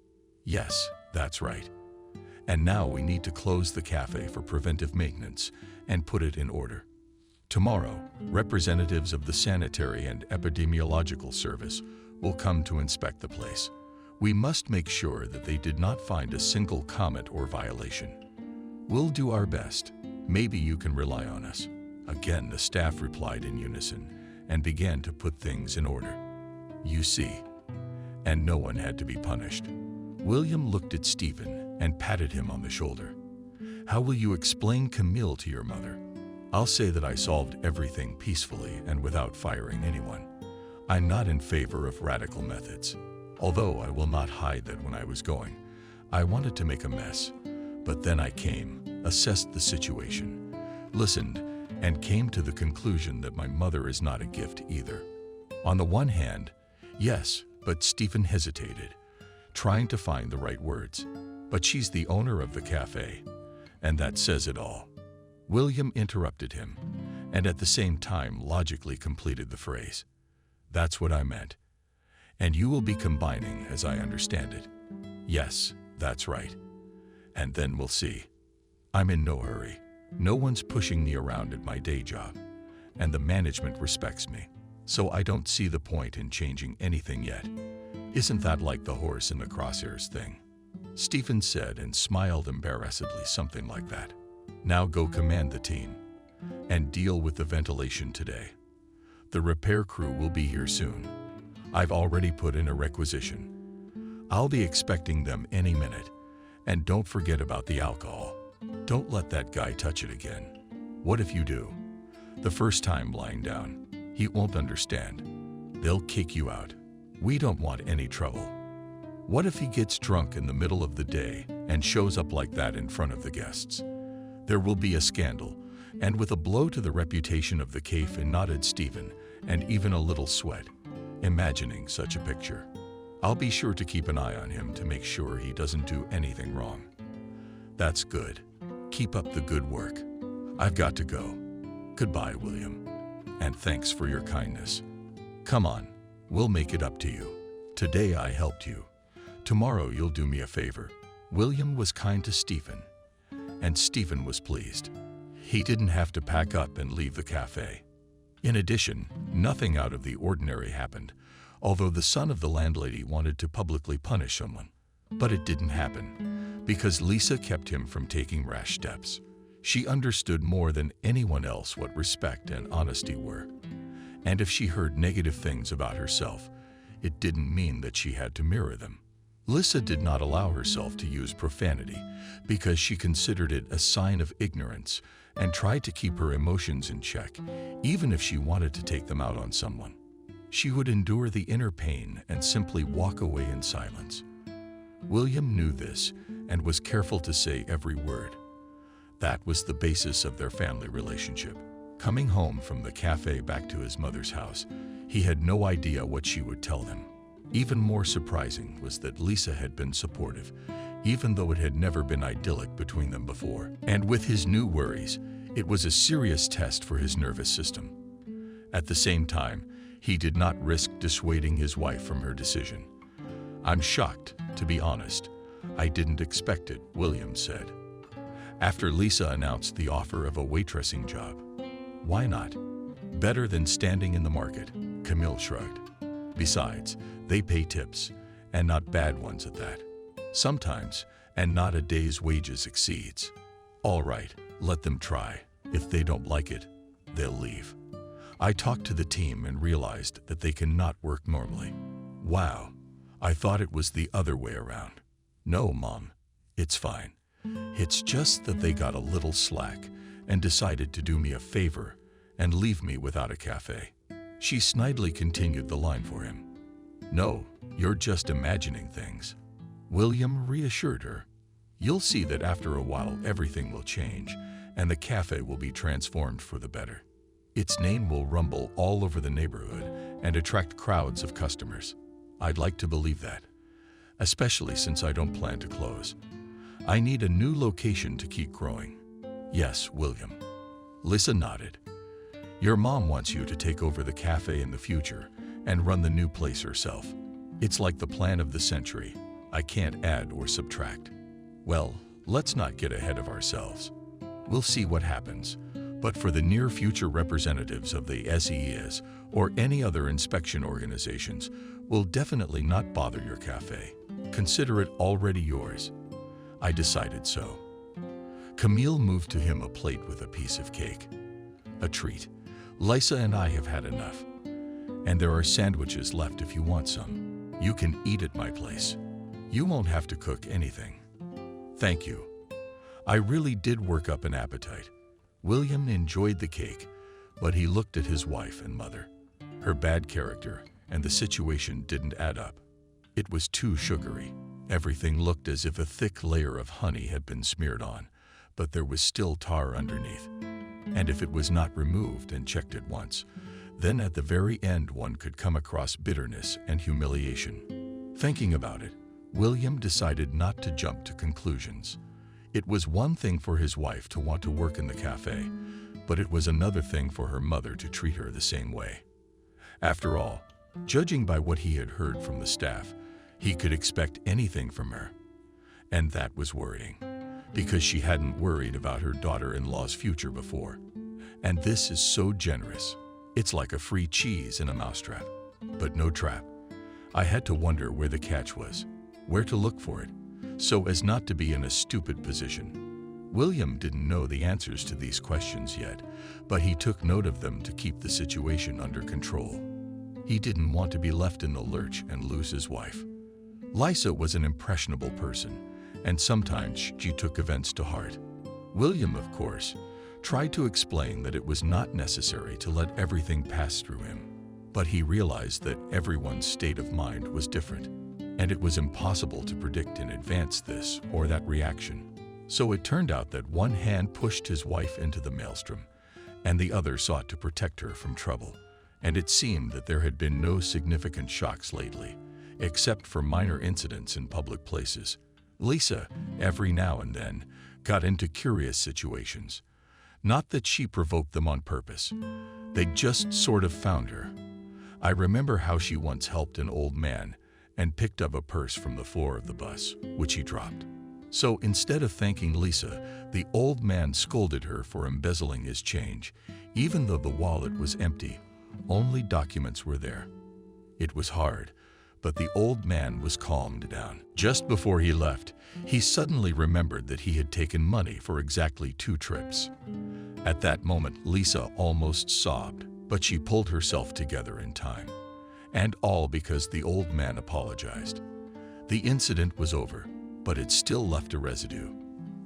Yes, that's right. And now we need to close the cafe for preventive maintenance and put it in order. Tomorrow, representatives of the Sanitary and Epidemiological Service will come to inspect the place. We must make sure that they did not find a single comment or violation. We'll do our best. Maybe you can rely on us. Again, the staff replied in unison and began to put things in order. You see, and no one had to be punished. William looked at Stephen and patted him on the shoulder. How will you explain Camille to your mother? I'll say that I solved everything peacefully and without firing anyone. I'm not in favor of radical methods, although I will not hide that when I was going, I wanted to make a mess. But then I came, assessed the situation, listened, and came to the conclusion that my mother is not a gift either. On the one hand, yes, but Stephen hesitated, trying to find the right words. But she's the owner of the cafe, and that says it all. William interrupted him, and at the same time logically completed the phrase. That's what I meant. And you will be combining, as I understand it. Yes, that's right. And then we'll see. I'm in no hurry. No one's pushing me around at my day job, and the management respects me, so I don't see the point in changing anything yet. Isn't that like the horse in the crosshairs thing? Stephen said and smiled embarrassedly, something like that. Now go command the team and deal with the ventilation today. The repair crew will be here soon. I've already put in a requisition. I'll be expecting them any minute. And don't forget about the alcohol. Don't let that guy touch it again. What if you do? The first time lying down, he won't understand. They'll kick you out. We don't want any trouble. What if he gets drunk in the middle of the day and shows up like that in front of the guests. There will be a scandal, and with a blow to the reputation of the cafe, nodded Stephen, and even a little sweat, imagining such a picture. I'll be sure to keep an eye on him to make sure he doesn't do anything wrong. That's good. Keep up the good work. I've got to go. Goodbye, William. And thanks for your kindness. Come on, we'll make it up to you. Today I helped you. Tomorrow you'll do me a favor. William was kind to Stephen, and Stephen was pleased. He didn't have to pack up and leave the cafe. In addition, nothing out of the ordinary happened, although the son of the landlady wanted to publicly punish someone. But it didn't happen, because Lisa kept him from taking rash steps. She understood more than anyone else what respect and honesty were. And if she heard negative things about herself, it didn't mean that she had to mirror them. Lisa did not allow herself to use profanity because she considered it a sign of ignorance and tried to keep her emotions in check, even if she wanted to take them out on someone. She would endure the inner pain and simply walk away in silence. William knew this and was careful to say every word. That was the basis of their family relationship. Coming home from the cafe back to his mother's house, he had no idea what she would tell them. Even more surprising was that Lisa had been supportive, even though it had never been idyllic between them before. And with his new worries, it was a serious test for his nervous system. At the same time, he did not risk dissuading his wife from her decision. "I'm shocked, to be honest. I didn't expect it," William said. After Lisa announced the offer of a waitressing job. "Why not? Better than standing in the market," Camille shrugged. "Besides, they pay tips, and not bad ones at that. Sometimes, and not a day's wages exceeds." "All right, let them try. If they don't like it, they'll leave." I talked to the team and realized that they cannot work normally. "Wow, I thought it was the other way around." "No, Mom, it's fine. It's just that they got a little slack and decided to do me a favor and leave me without a cafe." She snidely continued the line for him. "No, you're just imagining things." William reassured her. "You'll see that after a while everything will change, and the cafe will be transformed for the better. Its name will rumble all over the neighborhood and attract crowds of customers. I'd like to believe that, especially since I don't plan to close. I need a new location to keep growing." "Yes, William." Lisa nodded. "Your mom wants you to take over the cafe in the future and run the new place herself. It's like the plan of the century. I can't add or subtract." "Well, let's not get ahead of ourselves. We'll see what happens. But for the near future, representatives of the SES or any other inspection organizations will definitely not bother your cafe. Consider it already yours." I decided so. Camille moved to him a plate with a piece of cake. "A treat. Lisa and I have had enough. And there are sandwiches left if you want some. You can eat at my place. You won't have to cook anything." "Thank you. I really did work up an appetite." William enjoyed the cake, but he looked at his wife and mother. Her bad character and the situation didn't add up. It was too sugary. Everything looked as if a thick layer of honey had been smeared on, but there was still tar underneath. And if it was not removed and checked at once, then at the very end one could come across bitterness and humiliation. Thinking about it, William decided not to jump to conclusions. It was one thing for his wife to want to work in the cafe, but it was another thing for her mother to treat her the same way. After all, judging by what he had heard from the staff, he could expect anything from her. And that was worrying, because she hadn't worried about her daughter-in-law's future before. And this is so generous. It's like a free cheese in a mousetrap, but no trap. I had to wonder where the catch was, where to look for it, so as not to be in a stupid position. William didn't know the answers to these questions yet, but he took note of them to keep the situation under control. He didn't want to be left in the lurch and lose his wife. Lisa was an impressionable person, and sometimes she took events to heart. William, of course, tried to explain that it was not necessary to let everything pass through him, but he realized that everyone's state of mind was different. and it was impossible to predict in advance this or that reaction. So it turned out that one hand pushed his wife into the maelstrom, and the other sought to protect her from trouble. And it seemed that there had been no significant shocks lately, except for minor incidents in public places. Lisa, every now and then, got into curious situations. Not that she provoked them on purpose. They just sort of found her. I remember how she once helped an old man and picked up a purse from the floor of the bus, which he dropped. So instead of thanking Lisa, the old man scolded her for embezzling his change, even though the wallet was empty. Only documents were there. It was hard, but the old man was calmed down. Just before he left, he suddenly remembered that he had taken money for exactly 2 trips. At that moment, Lisa almost sobbed, but she pulled herself together in time. And all because the old man apologized. The incident was over, but it still left a residue.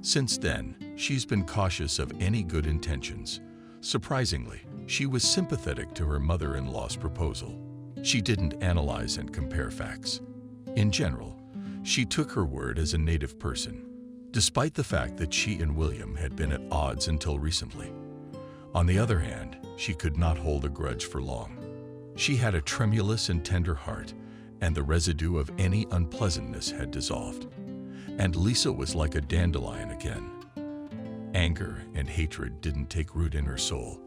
Since then, she's been cautious of any good intentions. Surprisingly, she was sympathetic to her mother-in-law's proposal. She didn't analyze and compare facts. In general, she took her word as a native person, despite the fact that she and William had been at odds until recently. On the other hand, she could not hold a grudge for long. She had a tremulous and tender heart, and the residue of any unpleasantness had dissolved. And Lisa was like a dandelion again. Anger and hatred didn't take root in her soul.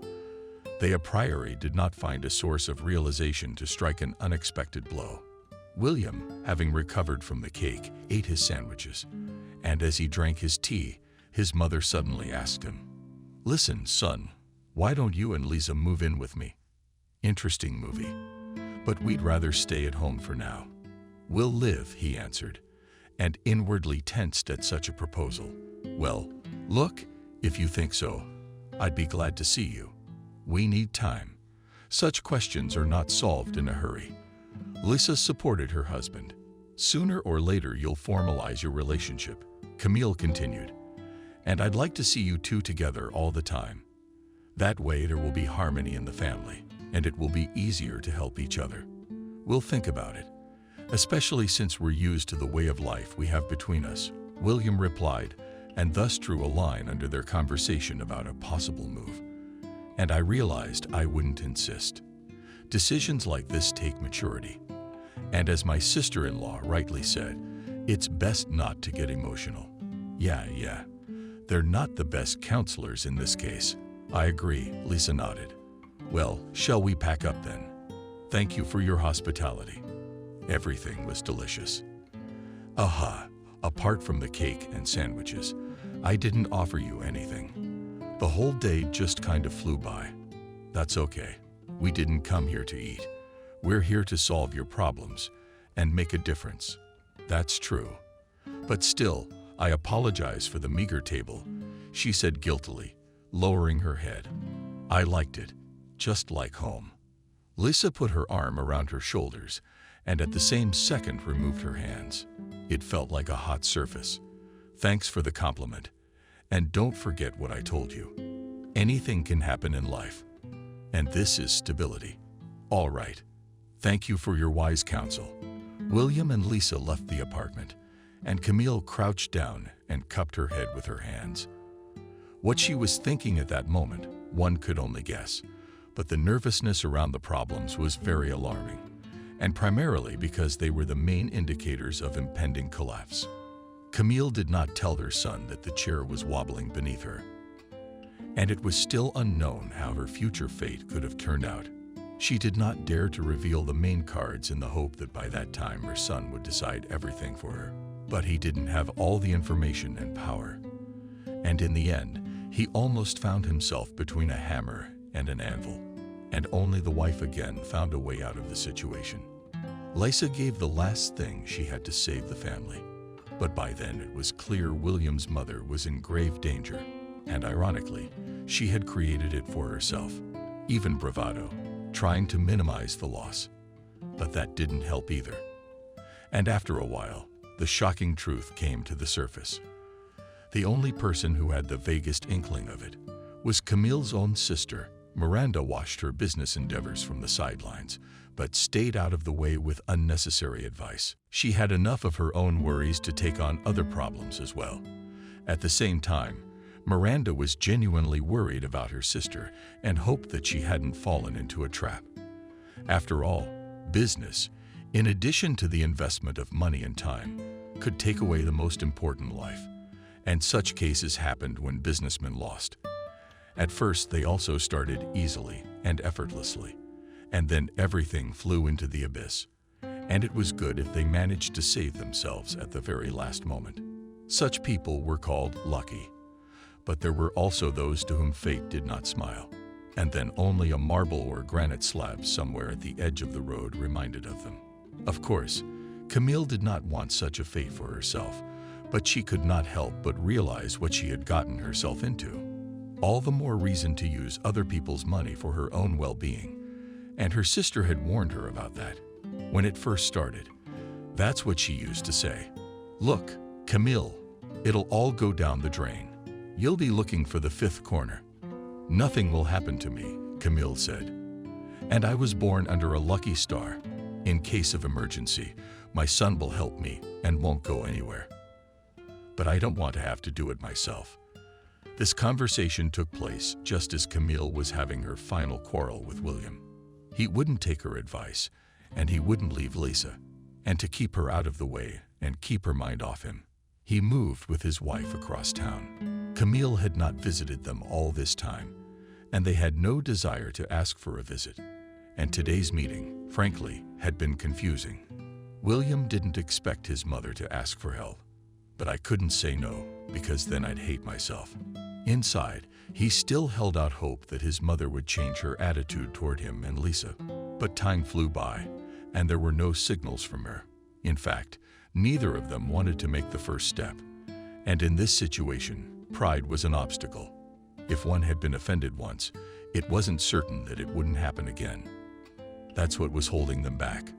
They a priori did not find a source of realization to strike an unexpected blow. William, having recovered from the cake, ate his sandwiches, and as he drank his tea, his mother suddenly asked him, "Listen, son, why don't you and Lisa move in with me? Interesting movie, but we'd rather stay at home for now." "We'll live," he answered, and inwardly tensed at such a proposal. "Well, look, if you think so, I'd be glad to see you. We need time. Such questions are not solved in a hurry." Lisa supported her husband. "Sooner or later you'll formalize your relationship," Camille continued, "and I'd like to see you two together all the time. That way there will be harmony in the family, and it will be easier to help each other. We'll think about it, especially since we're used to the way of life we have between us," William replied, and thus drew a line under their conversation about a possible move. And I realized I wouldn't insist. Decisions like this take maturity. And as my sister-in-law rightly said, it's best not to get emotional. Yeah. They're not the best counselors in this case. I agree, Lisa nodded. "Well, shall we pack up then? Thank you for your hospitality. Everything was delicious." "Aha, apart from the cake and sandwiches, I didn't offer you anything. The whole day just kind of flew by." "That's okay. We didn't come here to eat. We're here to solve your problems and make a difference." "That's true. But still, I apologize for the meager table," she said guiltily, lowering her head. "I liked it, just like home." Lisa put her arm around her shoulders and at the same second removed her hands. It felt like a hot surface. "Thanks for the compliment. And don't forget what I told you. Anything can happen in life. And this is stability." "All right. Thank you for your wise counsel." William and Lisa left the apartment, and Camille crouched down and cupped her head with her hands. What she was thinking at that moment, one could only guess, but the nervousness around the problems was very alarming, and primarily because they were the main indicators of impending collapse. Camille did not tell her son that the chair was wobbling beneath her, and it was still unknown how her future fate could have turned out. She did not dare to reveal the main cards in the hope that by that time her son would decide everything for her. But he didn't have all the information and power. And in the end, he almost found himself between a hammer and an anvil. And only the wife again found a way out of the situation. Lisa gave the last thing she had to save the family. But by then it was clear William's mother was in grave danger. And ironically, she had created it for herself. Even bravado, trying to minimize the loss. But that didn't help either. And after a while, the shocking truth came to the surface. The only person who had the vaguest inkling of it was Camille's own sister, Miranda watched her business endeavors from the sidelines, but stayed out of the way with unnecessary advice. She had enough of her own worries to take on other problems as well. At the same time, Miranda was genuinely worried about her sister and hoped that she hadn't fallen into a trap. After all, business, in addition to the investment of money and time, could take away the most important life, and such cases happened when businessmen lost. At first, they also started easily and effortlessly, and then everything flew into the abyss, and it was good if they managed to save themselves at the very last moment. Such people were called lucky, but there were also those to whom fate did not smile, and then only a marble or granite slab somewhere at the edge of the road reminded of them. Of course, Camille did not want such a fate for herself, but she could not help but realize what she had gotten herself into. All the more reason to use other people's money for her own well-being, and her sister had warned her about that. When it first started, that's what she used to say. "Look, Camille, it'll all go down the drain. You'll be looking for the fifth corner." "Nothing will happen to me," Camille said. "And I was born under a lucky star. In case of emergency, my son will help me and won't go anywhere. But I don't want to have to do it myself." This conversation took place just as Camille was having her final quarrel with William. He wouldn't take her advice, and he wouldn't leave Lisa. And to keep her out of the way and keep her mind off him, he moved with his wife across town. Camille had not visited them all this time, and they had no desire to ask for a visit. And today's meeting, frankly, had been confusing. William didn't expect his mother to ask for help, but I couldn't say no, because then I'd hate myself. Inside, he still held out hope that his mother would change her attitude toward him and Lisa. But time flew by, and there were no signals from her. In fact, neither of them wanted to make the first step. And in this situation, pride was an obstacle. If one had been offended once, it wasn't certain that it wouldn't happen again. That's what was holding them back.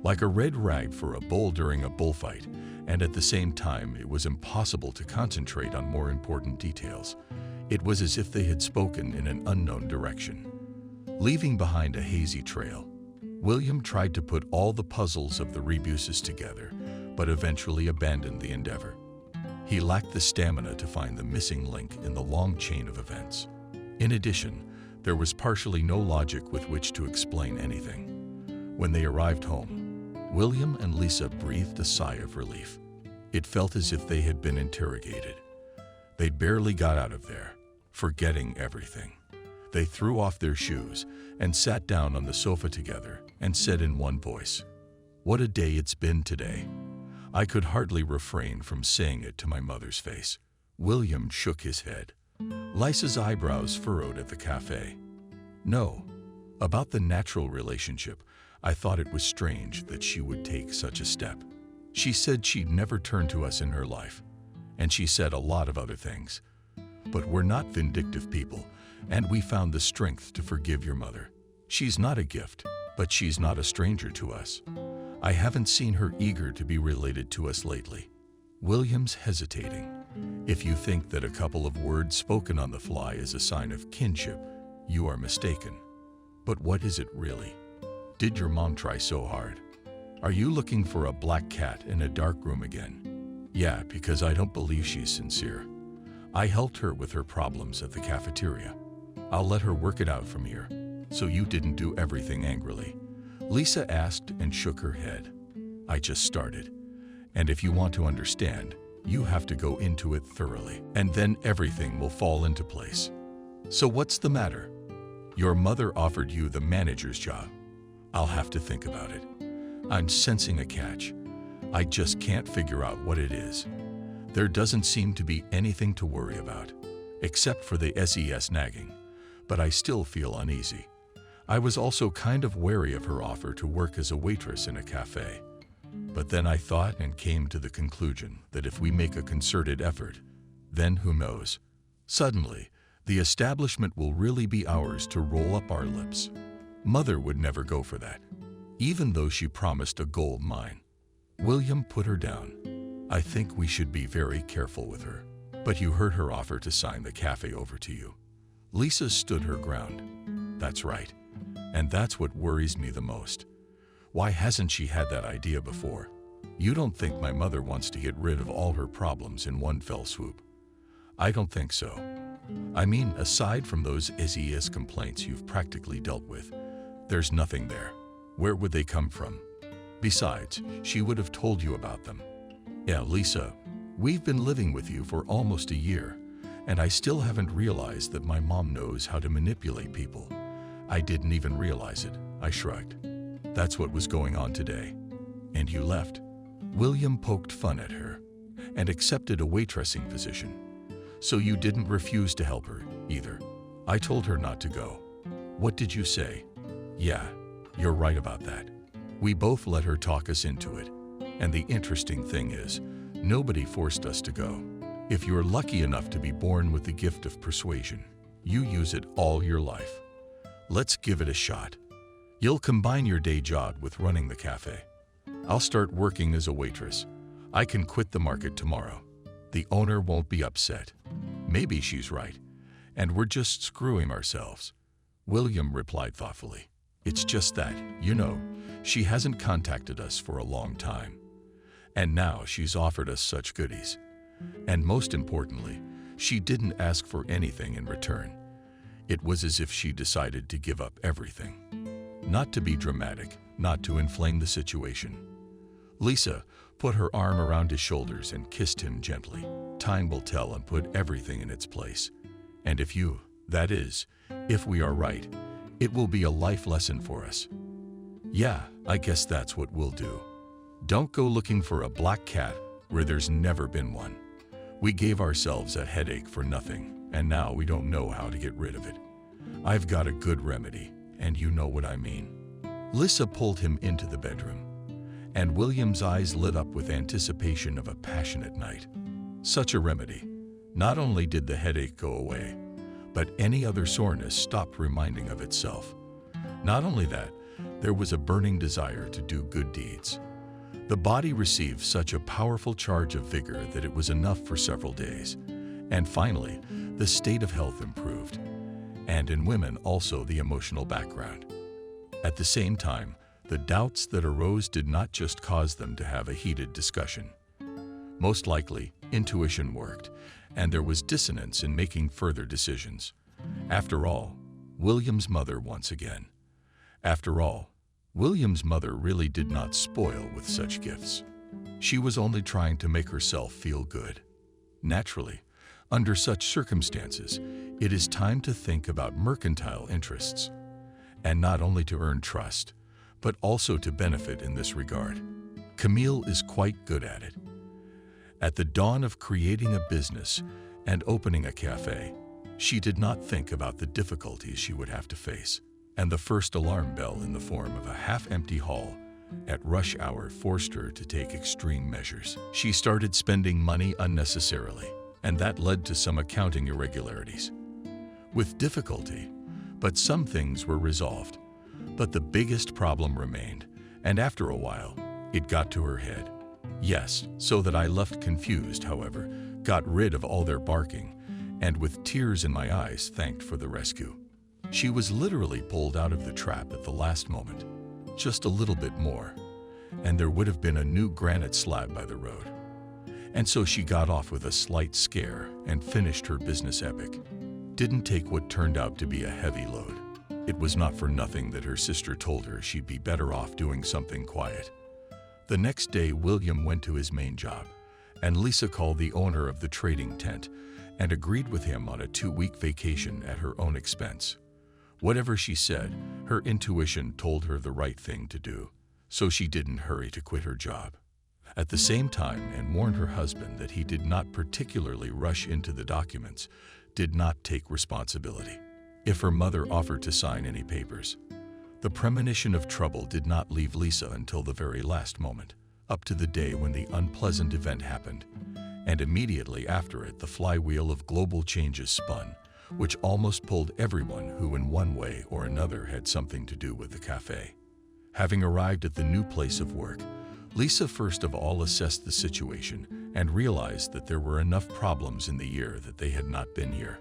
Like a red rag for a bull during a bullfight, and at the same time it was impossible to concentrate on more important details. It was as if they had spoken in an unknown direction. Leaving behind a hazy trail, William tried to put all the puzzles of the Rebuses together, but eventually abandoned the endeavor. He lacked the stamina to find the missing link in the long chain of events. In addition, there was partially no logic with which to explain anything. When they arrived home, William and Lisa breathed a sigh of relief. It felt as if they had been interrogated. They barely got out of there, forgetting everything. They threw off their shoes and sat down on the sofa together and said in one voice, "What a day it's been today." I could hardly refrain from saying it to my mother's face. William shook his head. Lisa's eyebrows furrowed at the cafe. "No, about the natural relationship, I thought it was strange that she would take such a step. She said she'd never turn to us in her life, and she said a lot of other things. But we're not vindictive people, and we found the strength to forgive your mother. She's not a gift, but she's not a stranger to us. I haven't seen her eager to be related to us lately." William's hesitating. If you think that a couple of words spoken on the fly is a sign of kinship, you are mistaken. But what is it really? Did your mom try so hard? Are you looking for a black cat in a dark room again? Yeah, because I don't believe she's sincere. I helped her with her problems at the cafeteria. I'll let her work it out from here. So you didn't do everything angrily? Lisa asked and shook her head. I just started. And if you want to understand, you have to go into it thoroughly, and then everything will fall into place. So what's the matter? Your mother offered you the manager's job. I'll have to think about it. I'm sensing a catch. I just can't figure out what it is. There doesn't seem to be anything to worry about, except for the SES nagging, but I still feel uneasy. I was also kind of wary of her offer to work as a waitress in a cafe. But then I thought and came to the conclusion that if we make a concerted effort, then who knows? Suddenly, the establishment will really be ours to roll up our lips. Mother would never go for that, even though she promised a gold mine. William put her down. I think we should be very careful with her. But you heard her offer to sign the cafe over to you. Lisa stood her ground. That's right. And that's what worries me the most. Why hasn't she had that idea before? You don't think my mother wants to get rid of all her problems in one fell swoop? I don't think so. I mean, aside from those SES complaints you've practically dealt with, there's nothing there. Where would they come from? Besides, she would have told you about them. Yeah, Lisa, we've been living with you for almost a year, and I still haven't realized that my mom knows how to manipulate people. I didn't even realize it. I shrugged. That's what was going on today. And you left. William poked fun at her and accepted a waitressing position. So you didn't refuse to help her either. I told her not to go. What did you say? Yeah, you're right about that. We both let her talk us into it. And the interesting thing is, nobody forced us to go. If you're lucky enough to be born with the gift of persuasion, you use it all your life. Let's give it a shot. You'll combine your day job with running the cafe. I'll start working as a waitress. I can quit the market tomorrow. The owner won't be upset. Maybe she's right, and we're just screwing ourselves. William replied thoughtfully. It's just that, she hasn't contacted us for a long time. And now she's offered us such goodies. And most importantly, she didn't ask for anything in return. It was as if she decided to give up everything. Not to be dramatic, not to inflame the situation. Lisa put her arm around his shoulders and kissed him gently. Time will tell and put everything in its place. And if we are right, it will be a life lesson for us. Yeah, I guess that's what we'll do. Don't go looking for a black cat where there's never been one. We gave ourselves a headache for nothing, and now we don't know how to get rid of it. I've got a good remedy, and you know what I mean. Lisa pulled him into the bedroom, and William's eyes lit up with anticipation of a passionate night. Such a remedy. Not only did the headache go away, but any other soreness stopped reminding of itself. Not only that, there was a burning desire to do good deeds. The body received such a powerful charge of vigor that it was enough for several days. And finally, the state of health improved. And in women also the emotional background. At the same time, the doubts that arose did not just cause them to have a heated discussion. Most likely, intuition worked, and there was dissonance in making further decisions. After all, William's mother once again. After all, William's mother really did not spoil with such gifts. She was only trying to make herself feel good. Naturally, under such circumstances, it is time to think about mercantile interests, and not only to earn trust, but also to benefit in this regard. Camille is quite good at it. At the dawn of creating a business and opening a cafe, she did not think about the difficulties she would have to face, and the first alarm bell in the form of a half-empty hall at rush hour forced her to take extreme measures. She started spending money unnecessarily, and that led to some accounting irregularities. With difficulty, but some things were resolved. But the biggest problem remained, and after a while, it got to her head. Yes, so that I left confused, however, got rid of all their barking, and with tears in my eyes thanked for the rescue. She was literally pulled out of the trap at the last moment. Just a little bit more, and there would have been a new granite slab by the road. And so she got off with a slight scare and finished her business epic. Didn't take what turned out to be a heavy load. It was not for nothing that her sister told her she'd be better off doing something quiet. The next day, William went to his main job, and Lisa called the owner of the trading tent and agreed with him on a 2-week vacation at her own expense. Whatever she said, her intuition told her the right thing to do, so she didn't hurry to quit her job. At the same time, and warned her husband that he did not particularly rush into the documents, did not take responsibility if her mother offered to sign any papers. The premonition of trouble did not leave Lisa until the very last moment, up to the day when the unpleasant event happened, and immediately after it the flywheel of global changes spun, which almost pulled everyone who in one way or another had something to do with the cafe. Having arrived at the new place of work, Lisa first of all assessed the situation and realized that there were enough problems in the year that they had not been here.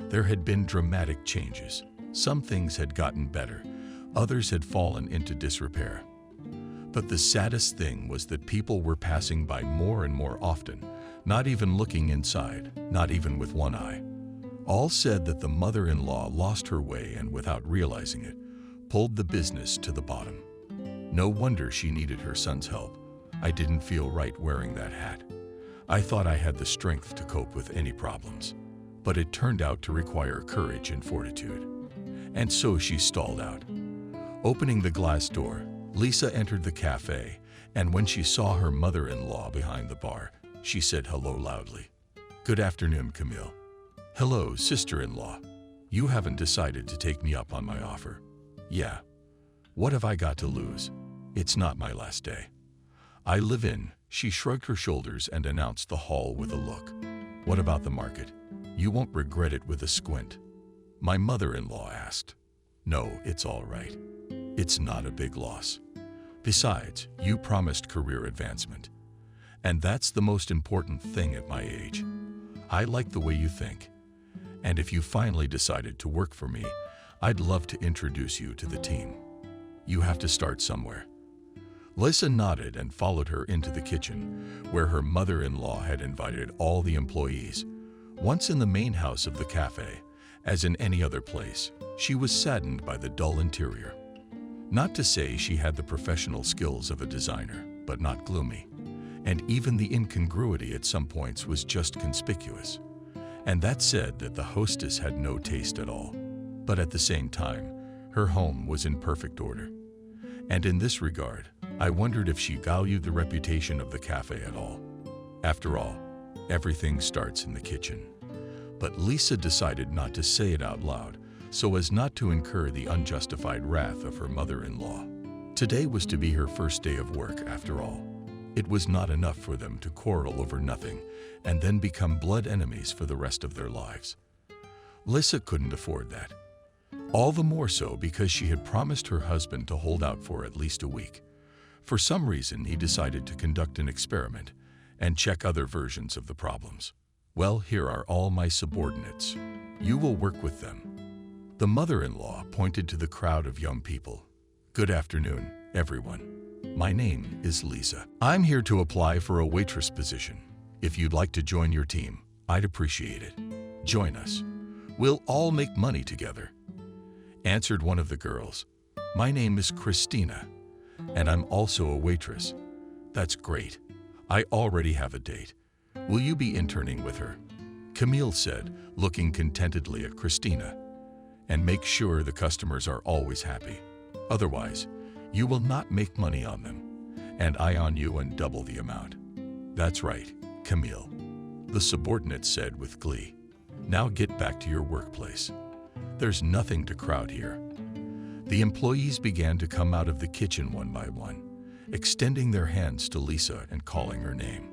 There had been dramatic changes, Some things had gotten better, others had fallen into disrepair. But the saddest thing was that people were passing by more and more often, not even looking inside, not even with one eye. All said that the mother-in-law lost her way and, without realizing it, pulled the business to the bottom. No wonder she needed her son's help. I didn't feel right wearing that hat. I thought I had the strength to cope with any problems, but it turned out to require courage and fortitude. And so she stalled out. Opening the glass door, Lisa entered the cafe, and when she saw her mother-in-law behind the bar, she said hello loudly. "Good afternoon, Camille." "Hello, sister-in-law. You haven't decided to take me up on my offer." "Yeah. What have I got to lose? It's not my last day." "I live in." She shrugged her shoulders and announced the hall with a look. "What about the market? You won't regret it," with a squint. My mother-in-law asked. "No, it's all right. It's not a big loss. Besides, you promised career advancement. And that's the most important thing at my age. I like the way you think. And if you finally decided to work for me, I'd love to introduce you to the team. You have to start somewhere." Lisa nodded and followed her into the kitchen, where her mother-in-law had invited all the employees. Once in the main house of the cafe, as in any other place, she was saddened by the dull interior. Not to say she had the professional skills of a designer, but not gloomy. And even the incongruity at some points was just conspicuous. And that said that the hostess had no taste at all. But at the same time, her home was in perfect order. And in this regard, I wondered if she valued the reputation of the cafe at all. After all, everything starts in the kitchen. But Lisa decided not to say it out loud, so as not to incur the unjustified wrath of her mother-in-law. Today was to be her first day of work, after all. It was not enough for them to quarrel over nothing and then become blood enemies for the rest of their lives. Lisa couldn't afford that. All the more so because she had promised her husband to hold out for at least a week. For some reason, he decided to conduct an experiment and check other versions of the problems. "Well, here are all my subordinates. You will work with them." The mother-in-law pointed to the crowd of young people. "Good afternoon, everyone. My name is Lisa. I'm here to apply for a waitress position. If you'd like to join your team, I'd appreciate it. Join us. We'll all make money together," answered one of the girls. "My name is Christina, and I'm also a waitress." "That's great. I already have a date. Will you be interning with her?" Camille said, looking contentedly at Christina. "And make sure the customers are always happy. Otherwise, you will not make money on them, and I on you and double the amount." "That's right, Camille," the subordinate said with glee. "Now get back to your workplace. There's nothing to crowd here." The employees began to come out of the kitchen one by one, extending their hands to Lisa and calling her name.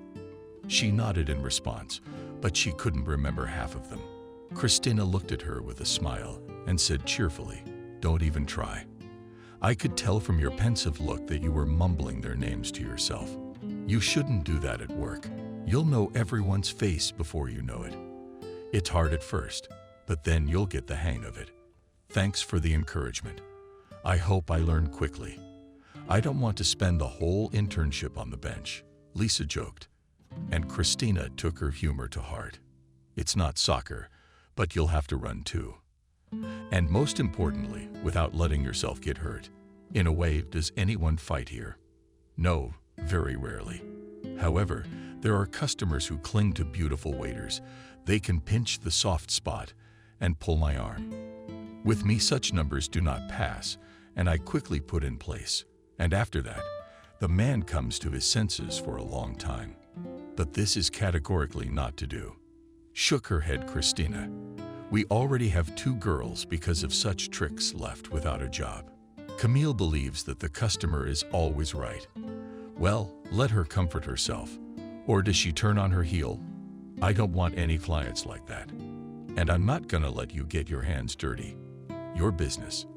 She nodded in response, but she couldn't remember half of them. Christina looked at her with a smile and said cheerfully, "Don't even try. I could tell from your pensive look that you were mumbling their names to yourself. You shouldn't do that at work. You'll know everyone's face before you know it. It's hard at first, but then you'll get the hang of it. Thanks for the encouragement. I hope I learn quickly. I don't want to spend the whole internship on the bench," Lisa joked. And Christina took her humor to heart. "It's not soccer, but you'll have to run too. And most importantly, without letting yourself get hurt. In a way, does anyone fight here? No, very rarely. However, there are customers who cling to beautiful waiters. They can pinch the soft spot and pull my arm. With me, such numbers do not pass, and I quickly put in place. And after that, the man comes to his senses for a long time. But this is categorically not to do." Shook her head Christina. "We already have 2 girls because of such tricks left without a job. Camille believes that the customer is always right. Well, let her comfort herself. Or does she turn on her heel? I don't want any clients like that. And I'm not gonna let you get your hands dirty. Your business.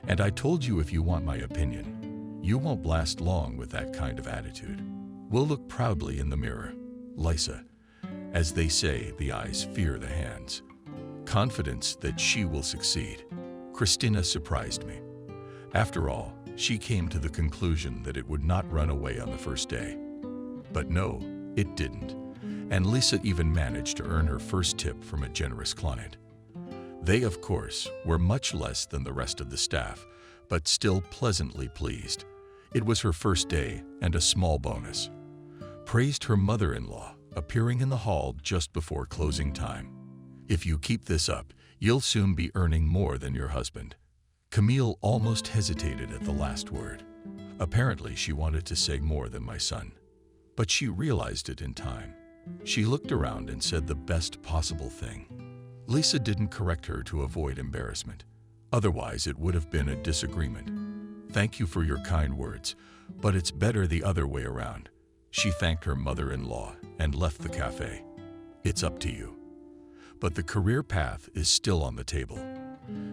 And I told you, if you want my opinion, you won't last long with that kind of attitude. We'll look proudly in the mirror, Lisa. As they say, the eyes fear the hands. Confidence that she will succeed." Christina surprised me. After all, she came to the conclusion that it would not run away on the first day. But no, it didn't, and Lisa even managed to earn her first tip from a generous client. They, of course, were much less than the rest of the staff, but still pleasantly pleased. It was her first day and a small bonus. Praised her mother-in-law, appearing in the hall just before closing time. If you keep this up, you'll soon be earning more than your husband. Camille almost hesitated at the last word. Apparently, she wanted to say more than my son. But she realized it in time. She looked around and said the best possible thing. Lisa didn't correct her to avoid embarrassment. Otherwise, it would have been a disagreement. Thank you for your kind words, but it's better the other way around. She thanked her mother-in-law and left the cafe. It's up to you. But the career path is still on the table.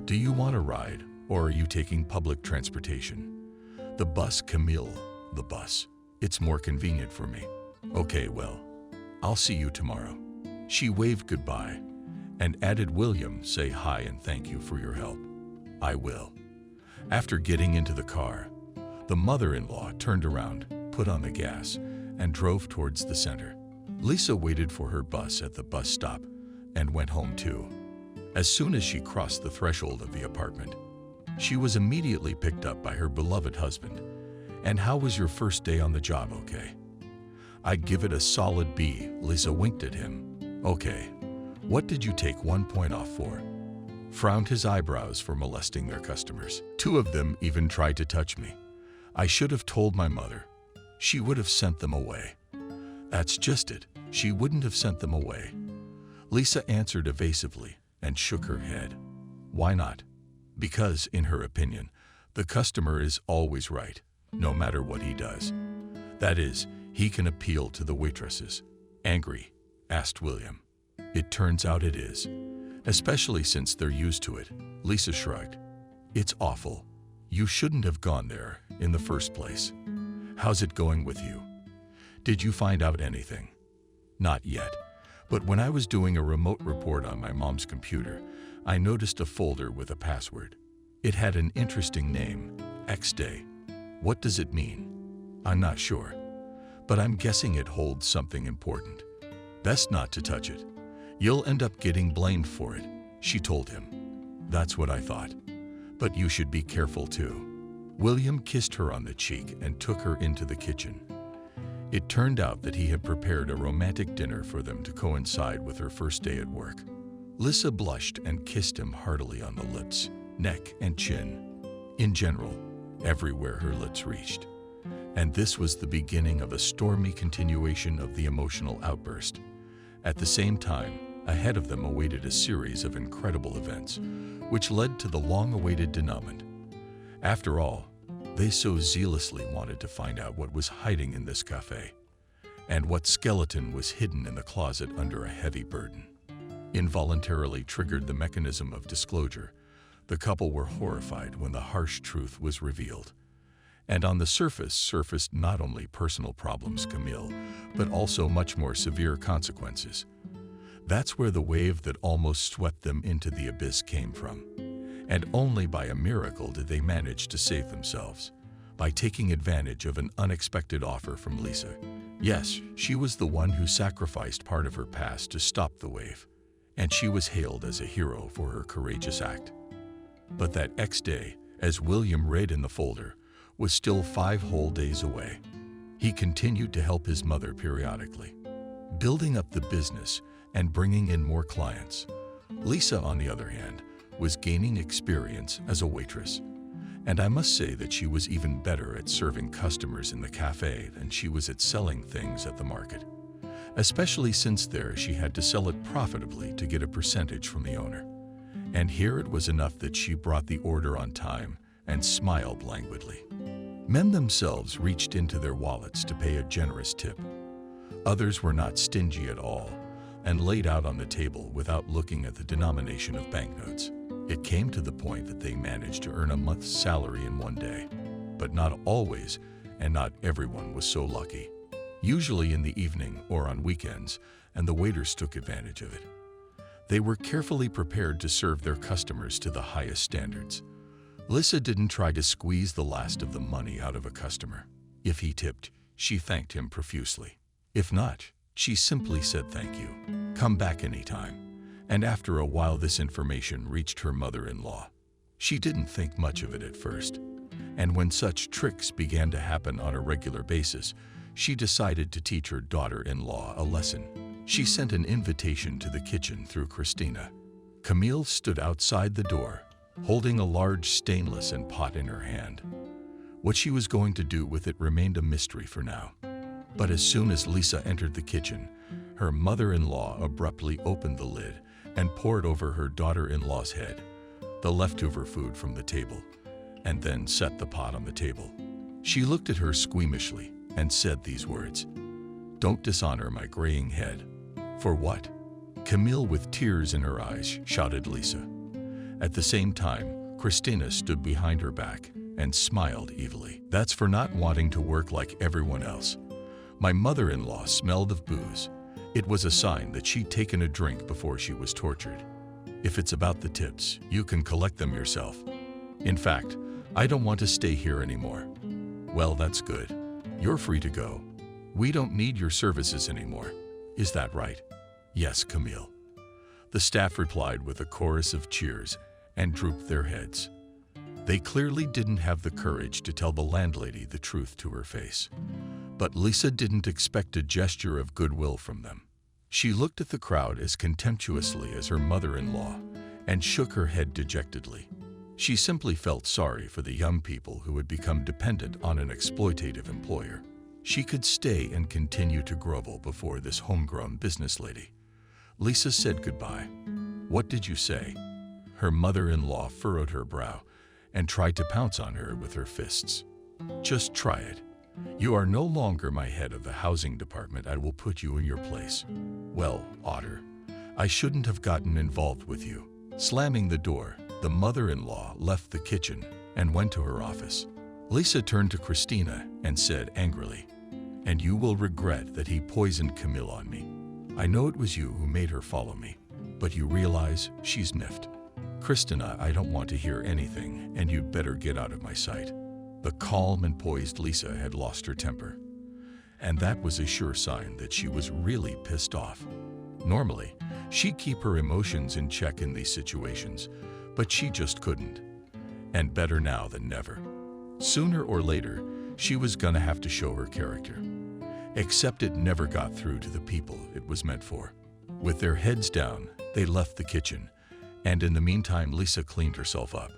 Do you want a ride, or are you taking public transportation? The bus, Camille, the bus. It's more convenient for me. Okay, well, I'll see you tomorrow. She waved goodbye and added, William, say hi and thank you for your help. I will. After getting into the car, the mother-in-law turned around, put on the gas, and drove towards the center. Lisa waited for her bus at the bus stop and went home too. As soon as she crossed the threshold of the apartment, she was immediately picked up by her beloved husband. And how was your first day on the job, okay? I'd give it a solid B. Lisa winked at him. Okay. What did you take 1 point off for? Frowned his eyebrows for molesting their customers. 2 of them even tried to touch me. I should have told my mother. She would have sent them away. That's just it. She wouldn't have sent them away. Lisa answered evasively and shook her head. Why not? Because, in her opinion, the customer is always right, no matter what he does. That is, he can appeal to the waitresses. Angry? Asked William. It turns out it is. Especially since they're used to it. Lisa shrugged. It's awful. You shouldn't have gone there in the first place. How's it going with you? Did you find out anything? Not yet. But when I was doing a remote report on my mom's computer, I noticed a folder with a password. It had an interesting name, X-Day. What does it mean? I'm not sure, but I'm guessing it holds something important. Best not to touch it. You'll end up getting blamed for it, she told him. That's what I thought. But you should be careful too. William kissed her on the cheek and took her into the kitchen. It turned out that he had prepared a romantic dinner for them to coincide with her first day at work. Lisa blushed and kissed him heartily on the lips, neck, and chin. In general, everywhere her lips reached. And this was the beginning of a stormy continuation of the emotional outburst. At the same time, ahead of them awaited a series of incredible events, which led to the long-awaited denouement. After all, they so zealously wanted to find out what was hiding in this cafe, and what skeleton was hidden in the closet under a heavy burden. Involuntarily triggered the mechanism of disclosure, the couple were horrified when the harsh truth was revealed. And on the surface surfaced not only personal problems, Camille, but also much more severe consequences. That's where the wave that almost swept them into the abyss came from. And only by a miracle did they manage to save themselves, by taking advantage of an unexpected offer from Lisa. Yes, she was the one who sacrificed part of her past to stop the wave, and she was hailed as a hero for her courageous act. But that X-Day, as William read in the folder, was still 5 whole days away. He continued to help his mother periodically, building up the business and bringing in more clients. Lisa, on the other hand, was gaining experience as a waitress. And I must say that she was even better at serving customers in the cafe than she was at selling things at the market. Especially since there she had to sell it profitably to get a percentage from the owner. And here it was enough that she brought the order on time and smiled languidly. Men themselves reached into their wallets to pay a generous tip. Others were not stingy at all and laid out on the table without looking at the denomination of banknotes. It came to the point that they managed to earn a month's salary in one day. But not always, and not everyone was so lucky. Usually in the evening or on weekends, and the waiters took advantage of it. They were carefully prepared to serve their customers to the highest standards. Lisa didn't try to squeeze the last of the money out of a customer. If he tipped, she thanked him profusely. If not, she simply said thank you. Come back anytime. And after a while this information reached her mother-in-law. She didn't think much of it at first. And when such tricks began to happen on a regular basis, she decided to teach her daughter-in-law a lesson. She sent an invitation to the kitchen through Christina. Camille stood outside the door, holding a large stainless pot in her hand. What she was going to do with it remained a mystery for now. But as soon as Lisa entered the kitchen, her mother-in-law abruptly opened the lid and poured over her daughter-in-law's head the leftover food from the table, and then set the pot on the table. She looked at her squeamishly and said these words, "Don't dishonor my graying head." "For what?" Camille, with tears in her eyes, shouted Lisa. At the same time, Christina stood behind her back and smiled evilly. "That's for not wanting to work like everyone else." My mother-in-law smelled of booze. It was a sign that she'd taken a drink before she was tortured. "If it's about the tips, you can collect them yourself. In fact, I don't want to stay here anymore." "Well, that's good. You're free to go. We don't need your services anymore. Is that right?" "Yes, Camille." The staff replied with a chorus of cheers and drooped their heads. They clearly didn't have the courage to tell the landlady the truth to her face. But Lisa didn't expect a gesture of goodwill from them. She looked at the crowd as contemptuously as her mother-in-law and shook her head dejectedly. She simply felt sorry for the young people who had become dependent on an exploitative employer. She could stay and continue to grovel before this homegrown business lady. Lisa said goodbye. "What did you say?" Her mother-in-law furrowed her brow and tried to pounce on her with her fists. "Just try it. You are no longer my head of the housing department. I will put you in your place." "Well, Otter, I shouldn't have gotten involved with you." Slamming the door, the mother-in-law left the kitchen and went to her office. Lisa turned to Christina and said angrily, "And you will regret that he poisoned Camille on me. I know it was you who made her follow me, but you realize she's miffed." "Christina, I don't want to hear anything, and you'd better get out of my sight." The calm and poised Lisa had lost her temper, and that was a sure sign that she was really pissed off. Normally, she'd keep her emotions in check in these situations, but she just couldn't. And better now than never. Sooner or later, she was gonna have to show her character. Except it never got through to the people it was meant for. With their heads down, they left the kitchen, and in the meantime Lisa cleaned herself up.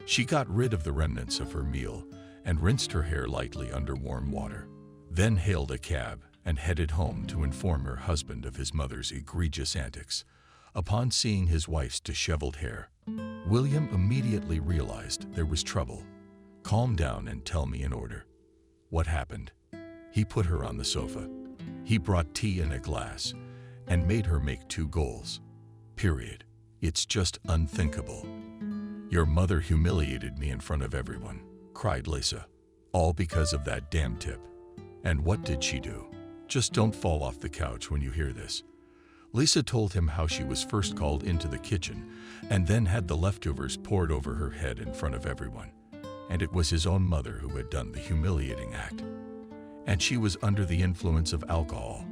She got rid of the remnants of her meal and rinsed her hair lightly under warm water, then hailed a cab and headed home to inform her husband of his mother's egregious antics. Upon seeing his wife's disheveled hair, William immediately realized there was trouble. "Calm down and tell me in order. What happened?" He put her on the sofa. He brought tea in a glass and made her make 2 goals. Period. It's just unthinkable. "Your mother humiliated me in front of everyone," cried Lisa. "All because of that damn tip. And what did she do?" "Just don't fall off the couch when you hear this." Lisa told him how she was first called into the kitchen and then had the leftovers poured over her head in front of everyone. And it was his own mother who had done the humiliating act. And she was under the influence of alcohol,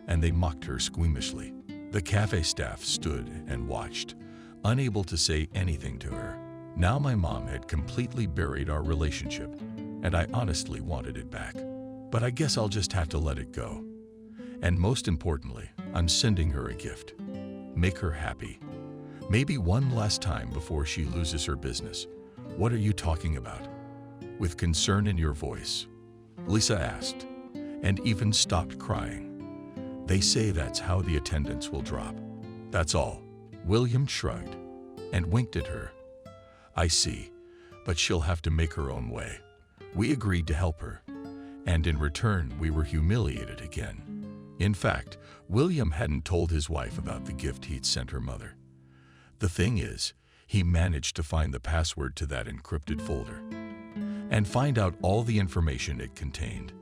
and they mocked her squeamishly. The cafe staff stood and watched, unable to say anything to her. Now my mom had completely buried our relationship, and I honestly wanted it back. But I guess I'll just have to let it go. And most importantly, I'm sending her a gift. Make her happy. Maybe one last time before she loses her business. "What are you talking about?" With concern in your voice, Lisa asked, and even stopped crying. "They say that's how the attendance will drop. That's all." William shrugged and winked at her. "I see, but she'll have to make her own way." We agreed to help her, and in return we were humiliated again. In fact, William hadn't told his wife about the gift he'd sent her mother. The thing is, he managed to find the password to that encrypted folder and find out all the information it contained.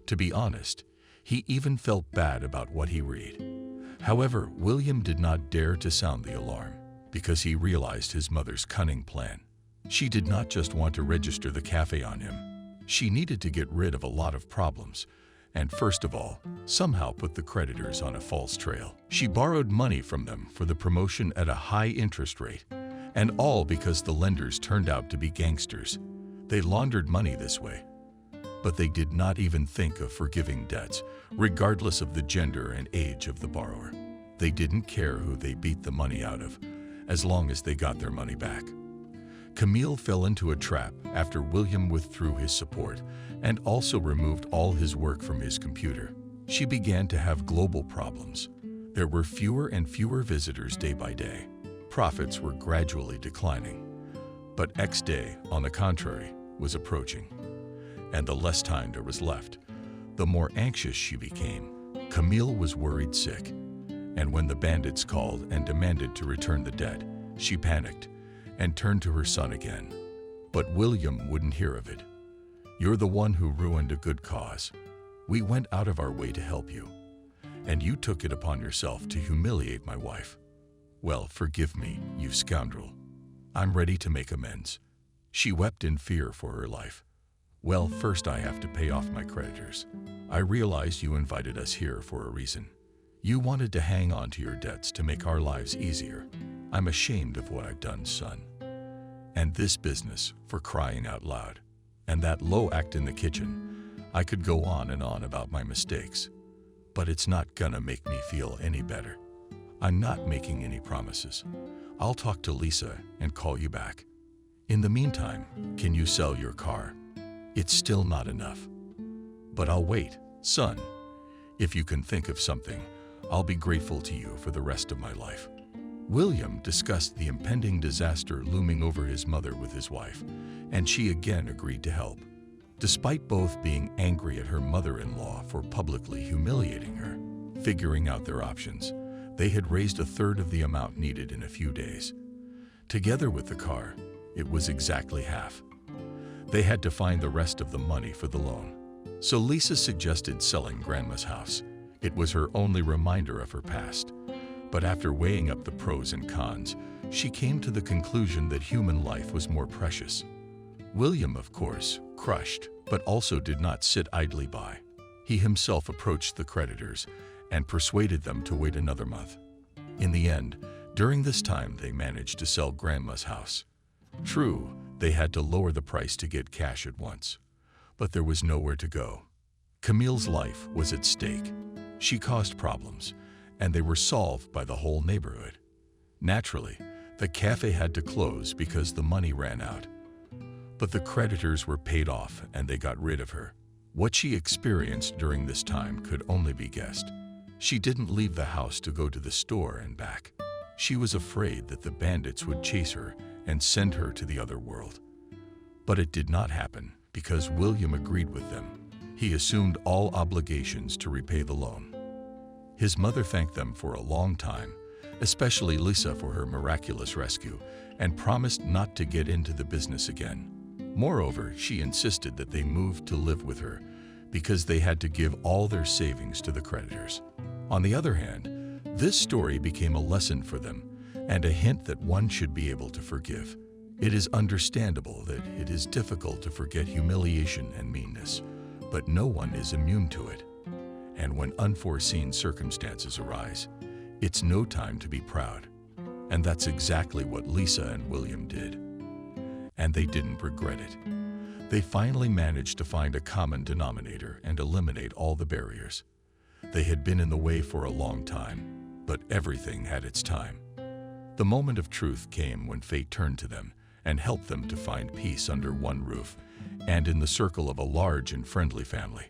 To be honest, he even felt bad about what he read. However, William did not dare to sound the alarm because he realized his mother's cunning plan. She did not just want to register the cafe on him. She needed to get rid of a lot of problems, and first of all, somehow put the creditors on a false trail. She borrowed money from them for the promotion at a high interest rate, and all because the lenders turned out to be gangsters. They laundered money this way. But they did not even think of forgiving debts, regardless of the gender and age of the borrower. They didn't care who they beat the money out of, as long as they got their money back. Camille fell into a trap after William withdrew his support and also removed all his work from his computer. She began to have global problems. There were fewer and fewer visitors day by day. Profits were gradually declining. But X day, on the contrary, was approaching. And the less time there was left, the more anxious she became. Camille was worried sick, and when the bandits called and demanded to return the debt, she panicked and turned to her son again. But William wouldn't hear of it. "You're the one who ruined a good cause. We went out of our way to help you, and you took it upon yourself to humiliate my wife. Well, forgive me, you scoundrel. I'm ready to make amends." She wept in fear for her life. "Well, first I have to pay off my creditors. I realize you invited us here for a reason. You wanted to hang on to your debts to make our lives easier. I'm ashamed of what I've done, son. And this business, for crying out loud. And that low act in the kitchen. I could go on and on about my mistakes, but it's not gonna make me feel any better. I'm not making any promises. I'll talk to Lisa and call you back. In the meantime, can you sell your car? It's still not enough. But I'll wait, son. If you can think of something, I'll be grateful to you for the rest of my life." William discussed the impending disaster looming over his mother with his wife, and she again agreed to help. Despite both being angry at her mother-in-law for publicly humiliating her, figuring out their options, they had raised a third of the amount needed in a few days. Together with the car, it was exactly half. They had to find the rest of the money for the loan. So Lisa suggested selling Grandma's house. It was her only reminder of her past. But after weighing up the pros and cons, she came to the conclusion that human life was more precious. William, of course, crushed, but also did not sit idly by. He himself approached the creditors and persuaded them to wait another month. In the end, during this time, they managed to sell Grandma's house. True, they had to lower the price to get cash at once, but there was nowhere to go. Camille's life was at stake. She caused problems, and they were solved by the whole neighborhood. Naturally, the cafe had to close because the money ran out. But the creditors were paid off and they got rid of her. What she experienced during this time could only be guessed. She didn't leave the house to go to the store and back. She was afraid that the bandits would chase her and send her to the other world. But it did not happen because William agreed with them. He assumed all obligations to repay the loan. His mother thanked them for a long time, especially Lisa for her miraculous rescue, and promised not to get into the business again. Moreover, she insisted that they move to live with her because they had to give all their savings to the creditors. On the other hand, this story became a lesson for them and a hint that one should be able to forgive. It is understandable that it is difficult to forget humiliation and meanness, but no one is immune to it. And when unforeseen circumstances arise, it's no time to be proud. And that's exactly what Lisa and William did. And they didn't regret it. They finally managed to find a common denominator and eliminate all the barriers. They had been in the way for a long time, but everything had its time. The moment of truth came when fate turned to them and helped them to find peace under one roof and in the circle of a large and friendly family.